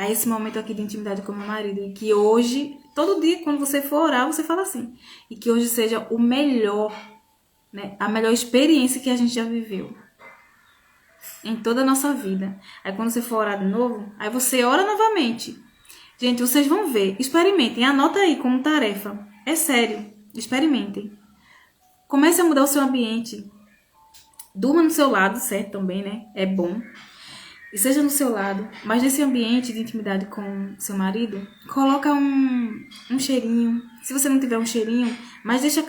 S1: esse momento aqui de intimidade com meu marido. E que hoje, todo dia, quando você for orar, você fala assim. E que hoje seja o melhor, né? A melhor experiência que a gente já viveu em toda a nossa vida. Aí quando você for orar de novo, aí você ora novamente. Gente, vocês vão ver. Experimentem. Anota aí como tarefa. É sério. Experimentem. Comece a mudar o seu ambiente. Durma no seu lado, certo? Também, né? É bom. E seja no seu lado. Mas nesse ambiente de intimidade com seu marido, coloca um cheirinho. Se você não tiver um cheirinho, mas deixa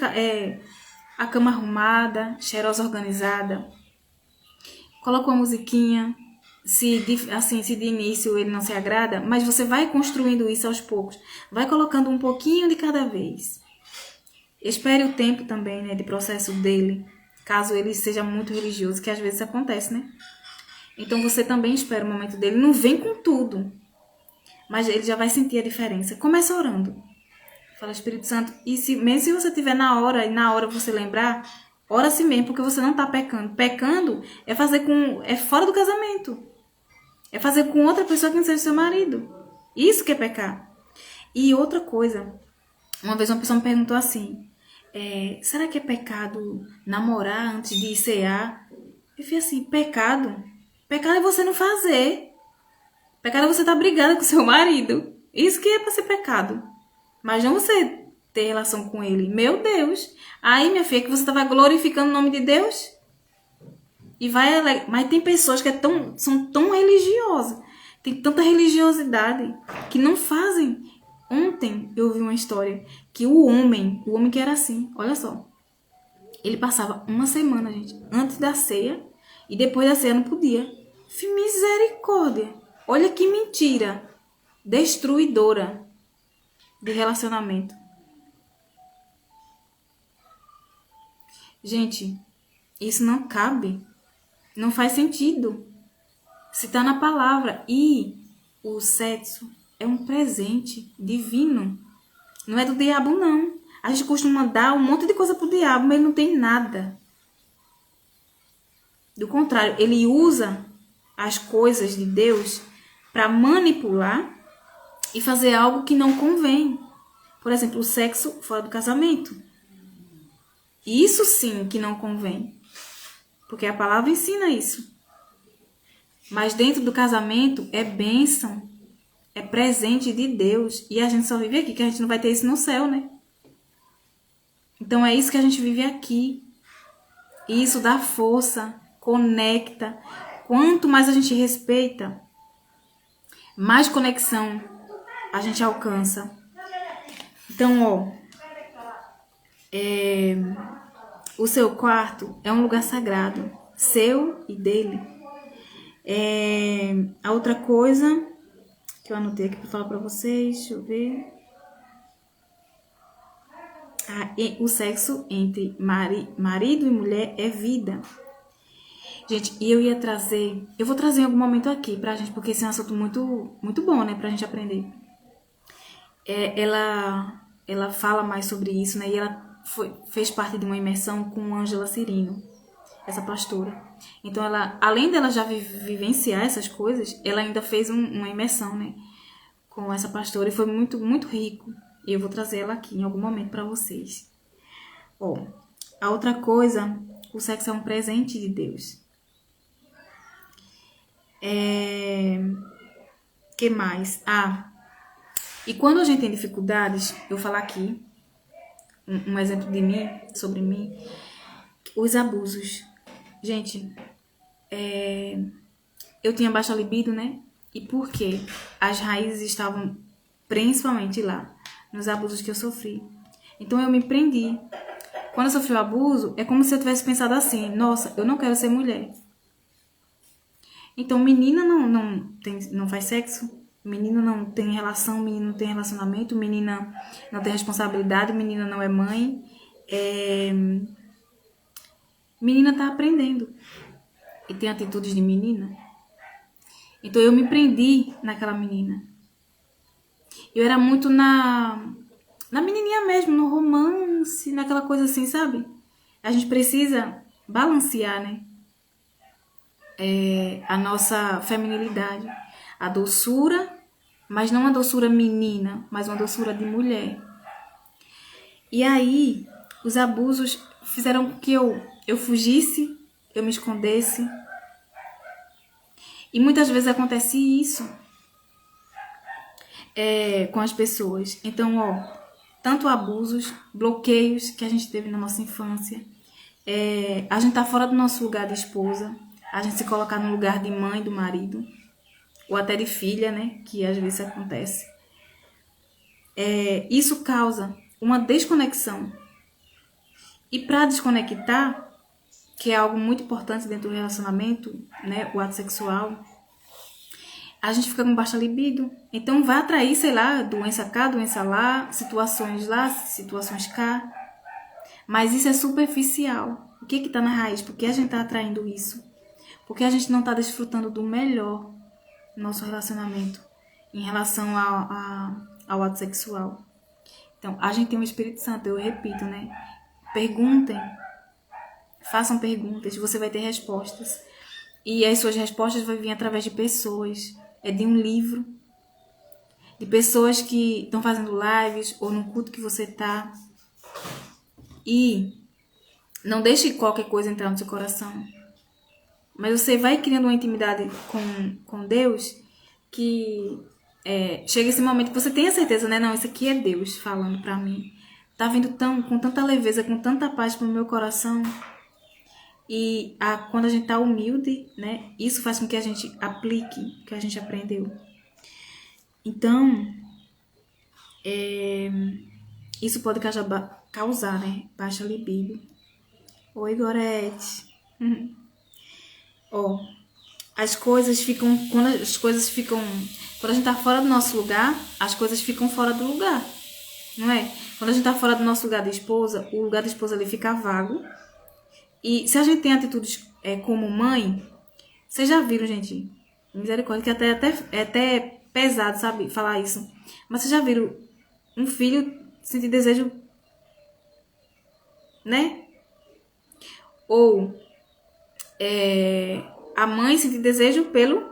S1: a cama arrumada, cheirosa, organizada. Coloca uma musiquinha. Se de início ele não se agrada, mas você vai construindo isso aos poucos. Vai colocando um pouquinho de cada vez. Espere o tempo também, né, de processo dele, caso ele seja muito religioso, que às vezes acontece, né? Então você também espera o momento dele. Não vem com tudo, mas ele já vai sentir a diferença. Começa orando. Fala, Espírito Santo. E mesmo se você estiver na hora, e na hora você lembrar, ora assim mesmo, porque você não está pecando. Pecando é fora do casamento. É fazer com outra pessoa que não seja seu marido. Isso que é pecar. E outra coisa. Uma vez uma pessoa me perguntou assim. Será que é pecado namorar antes de cear? Eu falei assim, pecado? Pecado é você não fazer. Pecado é você estar brigada com seu marido. Isso que é para ser pecado. Mas não você ter relação com ele. Meu Deus. Aí, minha filha, que você estava glorificando o nome de Deus? Mas tem pessoas que são tão religiosas, tem tanta religiosidade, que não fazem. Ontem eu vi uma história que o homem que era assim, olha só, ele passava uma semana, gente, antes da ceia, e depois da ceia não podia. Misericórdia. Olha que mentira destruidora de relacionamento. Gente, isso não cabe. Não faz sentido. Se está na palavra. E o sexo é um presente divino. Não é do diabo, não. A gente costuma dar um monte de coisa pro diabo, mas ele não tem nada. Do contrário, ele usa as coisas de Deus para manipular e fazer algo que não convém. Por exemplo, o sexo fora do casamento. Isso sim que não convém. Porque a palavra ensina isso. Mas dentro do casamento é bênção. É presente de Deus. E a gente só vive aqui, que a gente não vai ter isso no céu, né? Então é isso que a gente vive aqui. E isso dá força, conecta. Quanto mais a gente respeita, mais conexão a gente alcança. Então, ó, o seu quarto é um lugar sagrado, seu e dele. A outra coisa que eu anotei aqui para falar para vocês, deixa eu ver. O sexo entre marido e mulher é vida. Gente, e eu vou trazer em algum momento aqui pra gente, porque esse é um assunto muito, muito bom, né, pra gente aprender. Ela fala mais sobre isso, né, e ela fez parte de uma imersão com Ângela Cirino, essa pastora. Então, além dela já vivenciar essas coisas, ela ainda fez uma imersão, né, com essa pastora, e foi muito, muito rico. E eu vou trazer ela aqui em algum momento pra vocês. Ó, a outra coisa, o sexo é um presente de Deus. Que mais? E quando a gente tem dificuldades, eu vou falar aqui um exemplo de mim, sobre mim, os abusos. Gente, eu tinha baixa libido, né? E por quê? As raízes estavam principalmente lá, nos abusos que eu sofri. Então eu me prendi. Quando eu sofri o abuso, é como se eu tivesse pensado assim: nossa, eu não quero ser mulher. Então, menina não faz sexo, menina não tem relação, menina não tem relacionamento, menina não tem responsabilidade, menina não é mãe. Menina tá aprendendo e tem atitudes de menina. Então, eu me prendi naquela menina. Eu era muito na menininha mesmo, no romance, naquela coisa assim, sabe? A gente precisa balancear, né? A nossa feminilidade, a doçura, mas não a doçura menina, mas uma doçura de mulher. E aí, os abusos fizeram com que eu fugisse, eu me escondesse. E muitas vezes acontece isso com as pessoas. Então, ó, tanto abusos, bloqueios que a gente teve na nossa infância. A gente tá fora do nosso lugar de esposa. A gente se colocar no lugar de mãe do marido, ou até de filha, né, que às vezes acontece. Isso causa uma desconexão. E para desconectar, que é algo muito importante dentro do relacionamento, né, o ato sexual, a gente fica com baixa libido. Então vai atrair, sei lá, doença cá, doença lá, situações cá. Mas isso é superficial. O que tá na raiz? Por que a gente tá atraindo isso? Porque a gente não está desfrutando do melhor no nosso relacionamento em relação ao ato sexual. Então, a gente tem o Espírito Santo, eu repito, né? Perguntem, façam perguntas, você vai ter respostas. E as suas respostas vão vir através de pessoas, de um livro, de pessoas que estão fazendo lives ou no culto que você está. E não deixe qualquer coisa entrar no seu coração. Mas você vai criando uma intimidade com Deus que chega esse momento que você tem a certeza, né? Não, isso aqui é Deus falando pra mim. Tá vindo com tanta leveza, com tanta paz pro meu coração. E quando a gente tá humilde, né? Isso faz com que a gente aplique o que a gente aprendeu. Então, isso pode causar, né? Baixa libido. Oi, Gorete. As coisas ficam... Quando a gente tá fora do nosso lugar, as coisas ficam fora do lugar. Não é? Quando a gente tá fora do nosso lugar de esposa, o lugar da esposa ali fica vago. E se a gente tem atitudes como mãe... Vocês já viram, gente? Misericórdia, que é até pesado, sabe, falar isso. Mas vocês já viram um filho sentir desejo, né? Ou a mãe sentir desejo pelo...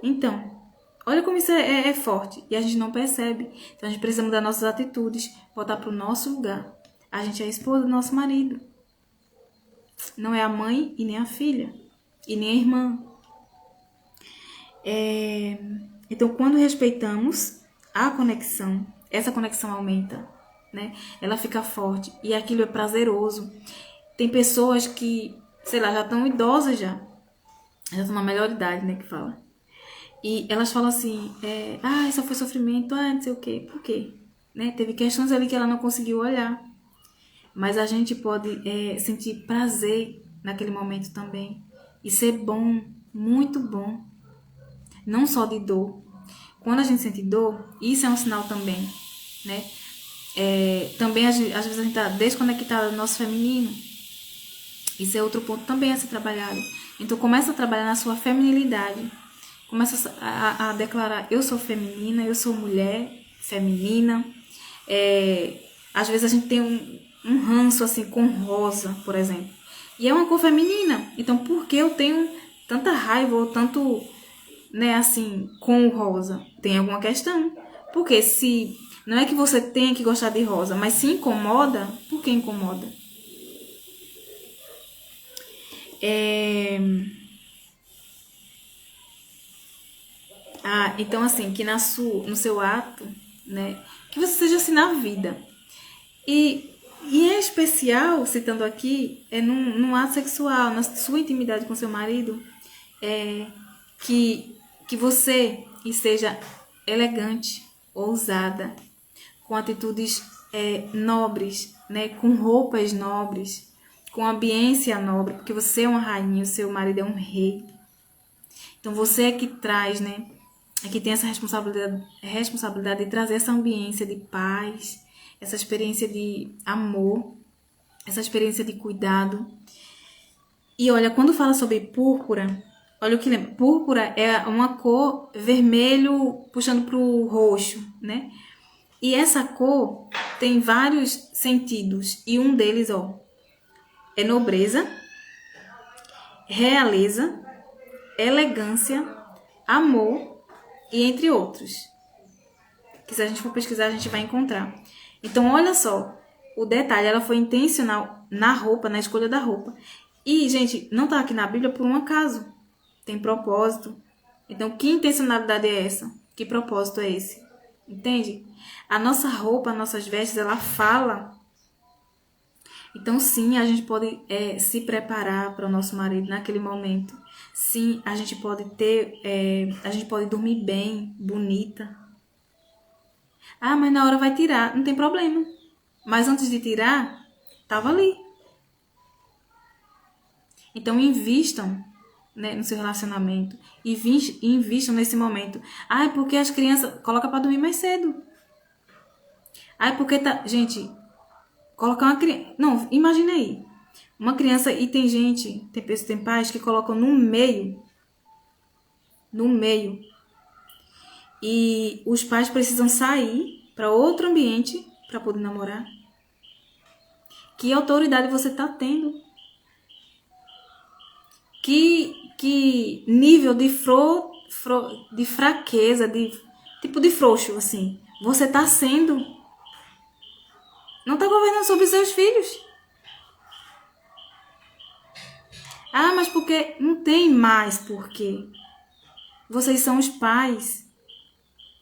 S1: Então, olha como isso é forte. E a gente não percebe. Então a gente precisa mudar nossas atitudes, voltar para o nosso lugar. A gente é a esposa do nosso marido. Não é a mãe e nem a filha. E nem a irmã. Então, quando respeitamos a conexão, essa conexão aumenta, né? Ela fica forte e aquilo é prazeroso. Tem pessoas que, sei lá, já estão idosas já estão na melhor idade, né, que fala. E elas falam assim, isso foi sofrimento, não sei o quê. Por quê? Né? Teve questões ali que ela não conseguiu olhar. Mas a gente pode sentir prazer naquele momento também. E ser bom, muito bom. Não só de dor. Quando a gente sente dor, isso é um sinal também, né? Também, às vezes, a gente está desconectada do nosso feminino. Isso é outro ponto também a ser trabalhado. Então, começa a trabalhar na sua feminilidade. Começa a declarar, eu sou feminina, eu sou mulher feminina. Às vezes, a gente tem um ranço, assim, com rosa, por exemplo. E é uma cor feminina. Então, por que eu tenho tanta raiva ou tanto... né, assim, com o rosa, tem alguma questão. Porque se não é que você tem que gostar de rosa, mas se incomoda, por que incomoda? Então assim, que no seu ato, né, que você seja assim na vida. E é especial, citando aqui, num ato sexual, na sua intimidade com seu marido, que você seja elegante, ousada, com atitudes nobres, né? Com roupas nobres, com ambiência nobre, porque você é uma rainha, o seu marido é um rei. Então você é que traz, né? É que tem essa responsabilidade de trazer essa ambiência de paz, essa experiência de amor, essa experiência de cuidado. E olha, quando fala sobre púrpura, olha o que lembra. Púrpura é uma cor vermelho puxando para o roxo, né? E essa cor tem vários sentidos. E um deles, é nobreza, realeza, elegância, amor e entre outros. Que se a gente for pesquisar, a gente vai encontrar. Então, olha só. O detalhe, ela foi intencional na roupa, na escolha da roupa. E, gente, não tá aqui na Bíblia por um acaso. Tem propósito. Então, que intencionalidade é essa? Que propósito é esse? Entende? A nossa roupa, as nossas vestes, ela fala. Então, sim, a gente pode se preparar para o nosso marido naquele momento. Sim, a gente pode a gente pode dormir bem, bonita. Mas na hora vai tirar. Não tem problema. Mas antes de tirar, tava ali. Então, invistam, né, no seu relacionamento. Invistam nesse momento. Porque as crianças... Coloca para dormir mais cedo. Porque tá... Gente, colocar uma criança... Não, imagina aí. Uma criança... E tem gente... Tem pais que colocam no meio. No meio. E os pais precisam sair para outro ambiente para poder namorar. Que autoridade você tá tendo? Que nível de de fraqueza, tipo de frouxo, assim, você tá sendo? Não tá governando sobre os seus filhos. Mas porque não tem mais porquê. Vocês são os pais.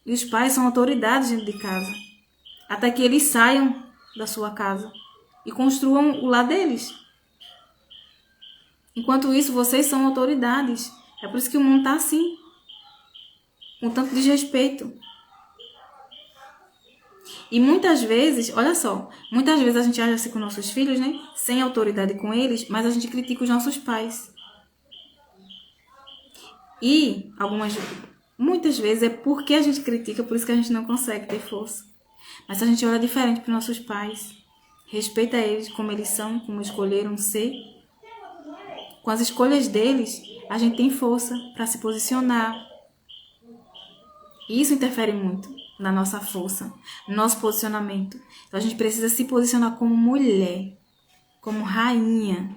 S1: E os pais são autoridades dentro de casa. Até que eles saiam da sua casa e construam o lar deles. Enquanto isso, vocês são autoridades. É por isso que o mundo tá assim. Com tanto desrespeito. E muitas vezes, olha só, muitas vezes a gente age assim com nossos filhos, né? Sem autoridade com eles, mas a gente critica os nossos pais. E muitas vezes é porque a gente critica, por isso que a gente não consegue ter força. Mas a gente olha diferente para os nossos pais. Respeita eles como eles são, como escolheram ser. Com as escolhas deles, a gente tem força para se posicionar. E isso interfere muito na nossa força, no nosso posicionamento. Então a gente precisa se posicionar como mulher, como rainha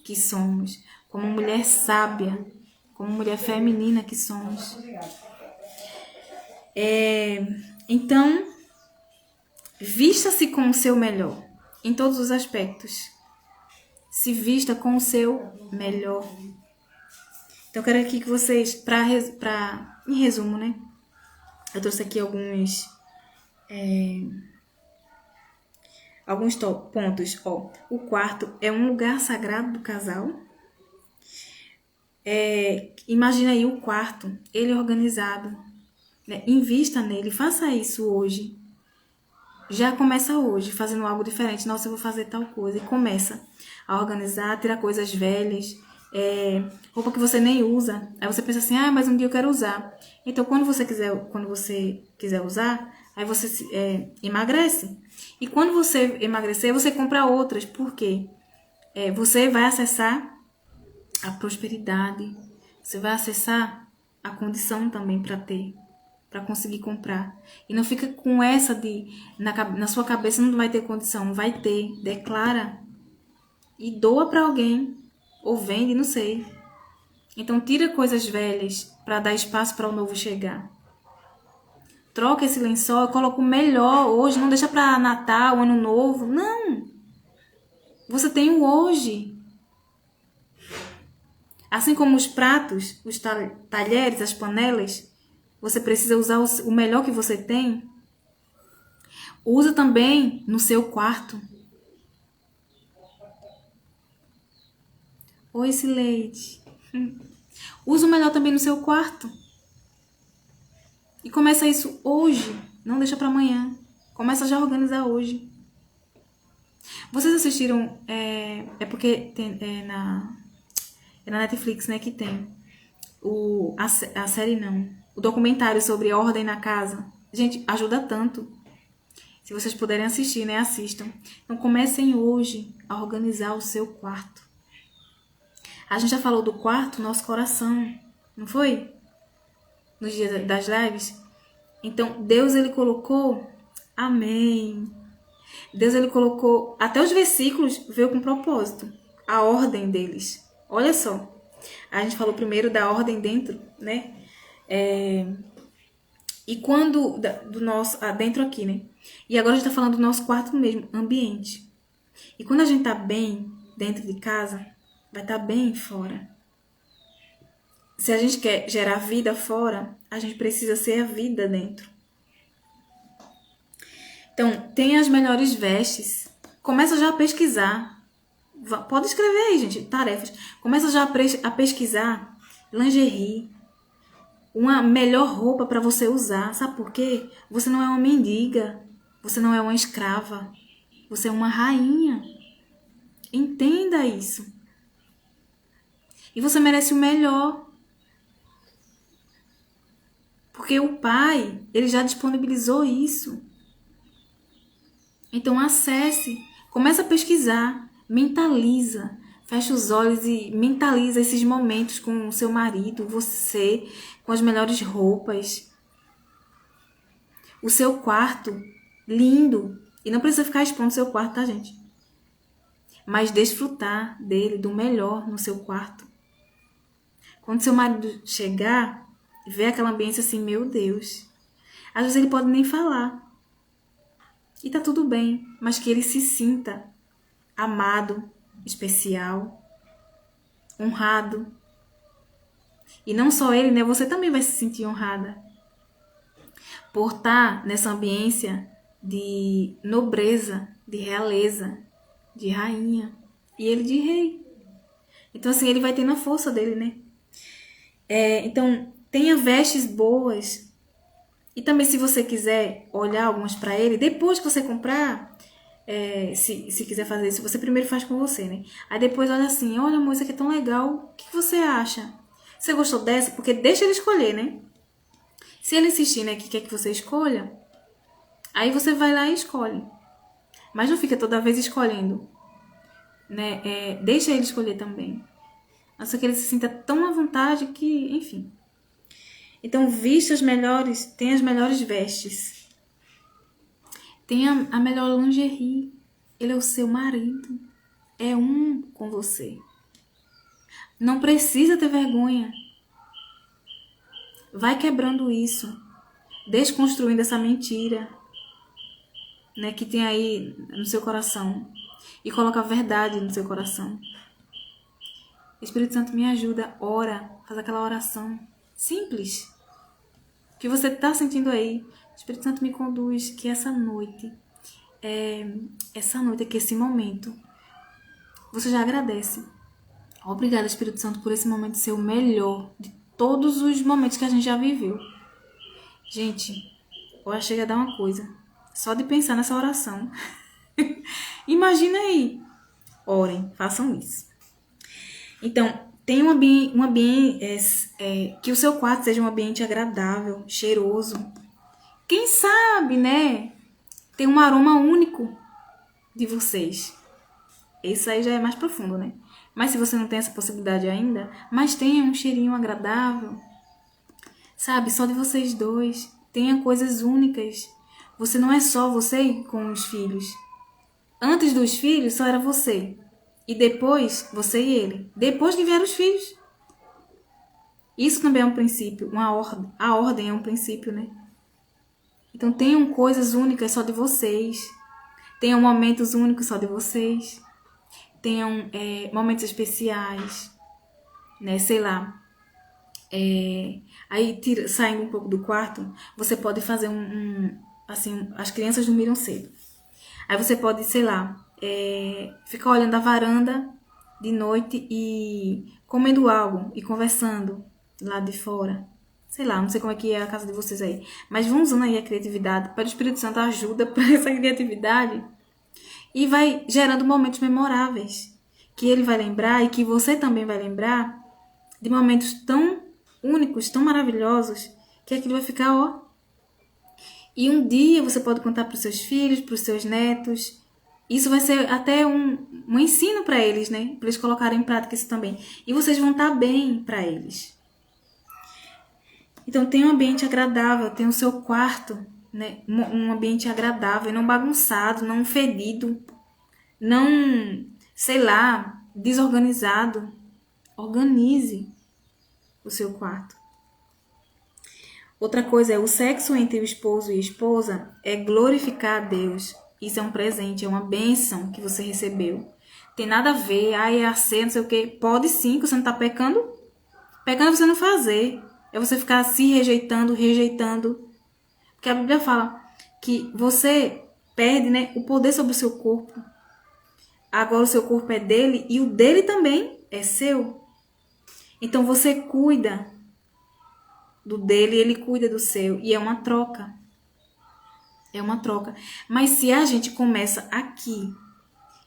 S1: que somos, como mulher sábia, como mulher feminina que somos. Então, vista-se com o seu melhor, em todos os aspectos. Se vista com o seu melhor. Então, eu quero aqui que vocês, em resumo, né? Eu trouxe aqui alguns pontos. O quarto é um lugar sagrado do casal. Imagina aí o quarto, ele organizado. Né? Invista nele, faça isso hoje. Já começa hoje, fazendo algo diferente. Nossa, eu vou fazer tal coisa. E começa a organizar, tirar coisas velhas, roupa que você nem usa. Aí você pensa assim, mas um dia eu quero usar. Então, quando você quiser usar, aí você emagrece. E quando você emagrecer, você compra outras. Por quê? Você vai acessar a prosperidade. Você vai acessar a condição também para conseguir comprar. E não fica com essa de na sua cabeça não vai ter condição, vai ter, declara e doa para alguém ou vende, não sei. Então tira coisas velhas para dar espaço para o novo chegar. Troca esse lençol, coloca o melhor hoje, não deixa para Natal, Ano Novo, não. Você tem o hoje. Assim como os pratos, os talheres, as panelas, você precisa usar o melhor que você tem. Usa também no seu quarto. Oi, Sileide. Usa o melhor também no seu quarto. E começa isso hoje. Não deixa para amanhã. Começa já a organizar hoje. Vocês assistiram... porque tem, na Netflix, né, que tem. A série não. O documentário sobre ordem na casa. Gente, ajuda tanto. Se vocês puderem assistir, né, assistam. Então comecem hoje a organizar o seu quarto. A gente já falou do quarto, nosso coração, não foi? Nos dias das lives. Então, Deus, ele colocou... Amém. Deus, ele colocou... Até os versículos veio com propósito. A ordem deles. Olha só. A gente falou primeiro da ordem dentro, né? E quando... do nosso... dentro aqui, né? E agora a gente tá falando do nosso quarto mesmo, ambiente. E quando a gente tá bem dentro de casa, vai estar bem fora. Se a gente quer gerar vida fora, a gente precisa ser a vida dentro. Então, tem as melhores vestes. Começa já a pesquisar. Pode escrever aí, gente, tarefas. Começa já a pesquisar lingerie. Uma melhor roupa para você usar. Sabe por quê? Você não é uma mendiga. Você não é uma escrava. Você é uma rainha. Entenda isso. E você merece o melhor. Porque o Pai, ele já disponibilizou isso. Então acesse, começa a pesquisar, mentaliza, fecha os olhos e mentaliza esses momentos com o seu marido, você, com as melhores roupas. O seu quarto, lindo. E não precisa ficar expondo o seu quarto, tá, gente? Mas desfrutar dele, do melhor no seu quarto. Quando seu marido chegar, ver aquela ambiência assim, meu Deus. Às vezes ele pode nem falar. E tá tudo bem, mas que ele se sinta amado, especial, honrado. E não só ele, né? Você também vai se sentir honrada. Por estar nessa ambiência de nobreza, de realeza, de rainha. E ele de rei. Então assim, ele vai ter na força dele, né? Então, tenha vestes boas. E também, se você quiser olhar algumas para ele, depois que você comprar, se quiser fazer isso, você primeiro faz com você, né? Aí depois olha assim, olha amor, isso aqui é tão legal, o que você acha? Você gostou dessa? Porque deixa ele escolher, né? Se ele insistir, né, que quer que você escolha, aí você vai lá e escolhe. Mas não fica toda vez escolhendo, né? Deixa ele escolher também. A não ser que ele se sinta tão à vontade que, enfim. Então, vista as melhores, tenha as melhores vestes. Tenha a melhor lingerie. Ele é o seu marido. É um com você. Não precisa ter vergonha. Vai quebrando isso. Desconstruindo essa mentira, né, que tem aí no seu coração. E coloca a verdade no seu coração. Espírito Santo, me ajuda. Ora. Faz aquela oração simples que você está sentindo aí. Espírito Santo, me conduz que essa noite, aqui, esse momento, você já agradece. Obrigada, Espírito Santo, por esse momento ser o melhor de todos os momentos que a gente já viveu. Gente, eu chega a dar uma coisa. Só de pensar nessa oração. Imagina aí. Orem, façam isso. Então, tem um ambiente que o seu quarto seja um ambiente agradável, cheiroso. Quem sabe, né? Tem um aroma único de vocês. Isso aí já é mais profundo, né? Mas se você não tem essa possibilidade ainda, mas tenha um cheirinho agradável. Sabe, só de vocês dois. Tenha coisas únicas. Você não é só você com os filhos. Antes dos filhos, só era você. E depois, você e ele. Depois que vieram os filhos. Isso também é um princípio, uma ordem. A ordem é um princípio, né? Então, tenham coisas únicas só de vocês. Tenham momentos únicos só de vocês. Tenham momentos especiais. Né? Sei lá. Aí, saindo um pouco do quarto, você pode fazer assim, as crianças dormiram cedo. Aí você pode, sei lá, ficar olhando a varanda de noite e comendo algo e conversando lá de fora. Sei lá, não sei como é que é a casa de vocês aí. Mas vão usando aí a criatividade. Para o Espírito Santo ajuda para essa criatividade. E vai gerando momentos memoráveis. Que ele vai lembrar e que você também vai lembrar de momentos tão únicos, tão maravilhosos, que aquilo vai ficar, ó. E um dia você pode contar para os seus filhos, para os seus netos. Isso vai ser até um ensino para eles, né? Para eles colocarem em prática isso também. E vocês vão estar bem para eles. Então, tenha um ambiente agradável, tenha o seu quarto, né? Um ambiente agradável, não bagunçado, não fedido, não, sei lá, desorganizado. Organize o seu quarto. Outra coisa é o sexo entre o esposo e a esposa é glorificar a Deus. Isso é um presente, é uma bênção que você recebeu. Tem nada a ver, é a ceia, não sei o quê. Pode sim, que você não está pecando. Pecando é você não fazer. É você ficar se rejeitando. Porque a Bíblia fala que você perde, né, o poder sobre o seu corpo. Agora o seu corpo é dele e o dele também é seu. Então você cuida do dele e ele cuida do seu. E é uma troca. É uma troca. Mas se a gente começa aqui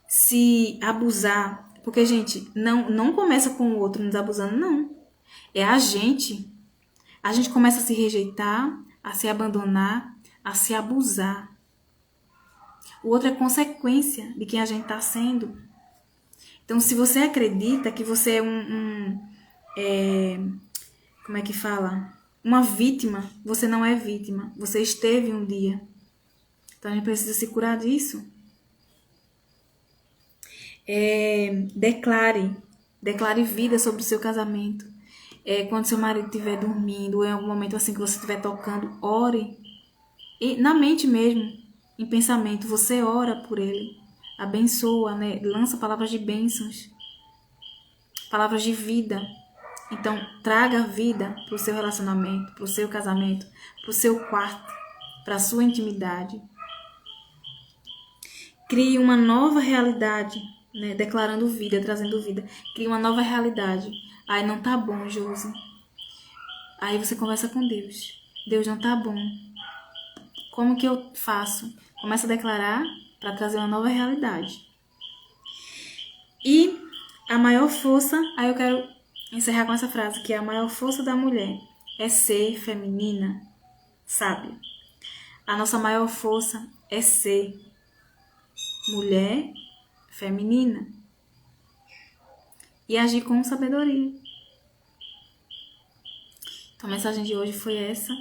S1: se abusar, porque, gente, não começa com o outro nos abusando, não. É a gente. A gente começa a se rejeitar, a se abandonar, a se abusar. O outro é consequência de quem a gente está sendo. Então, se você acredita que você é como é que fala? Uma vítima, você não é vítima. Você esteve um dia. Então, a gente precisa se curar disso. Declare vida sobre o seu casamento. Quando seu marido estiver dormindo, ou em algum momento assim que você estiver tocando, ore. E na mente mesmo, em pensamento, você ora por ele. Abençoa, né? Lança palavras de bênçãos. Palavras de vida. Então, traga vida para o seu relacionamento, para o seu casamento, para o seu quarto, para a sua intimidade. Crie uma nova realidade, né? Declarando vida, trazendo vida. Crie uma nova realidade. Aí não tá bom, Josi. Aí você conversa com Deus. Deus, não tá bom. Como que eu faço? Começa a declarar para trazer uma nova realidade. E a maior força, aí eu quero encerrar com essa frase, que a maior força da mulher é ser feminina, sábia. A nossa maior força é ser mulher feminina. e agir com sabedoria. Então a mensagem de hoje foi essa.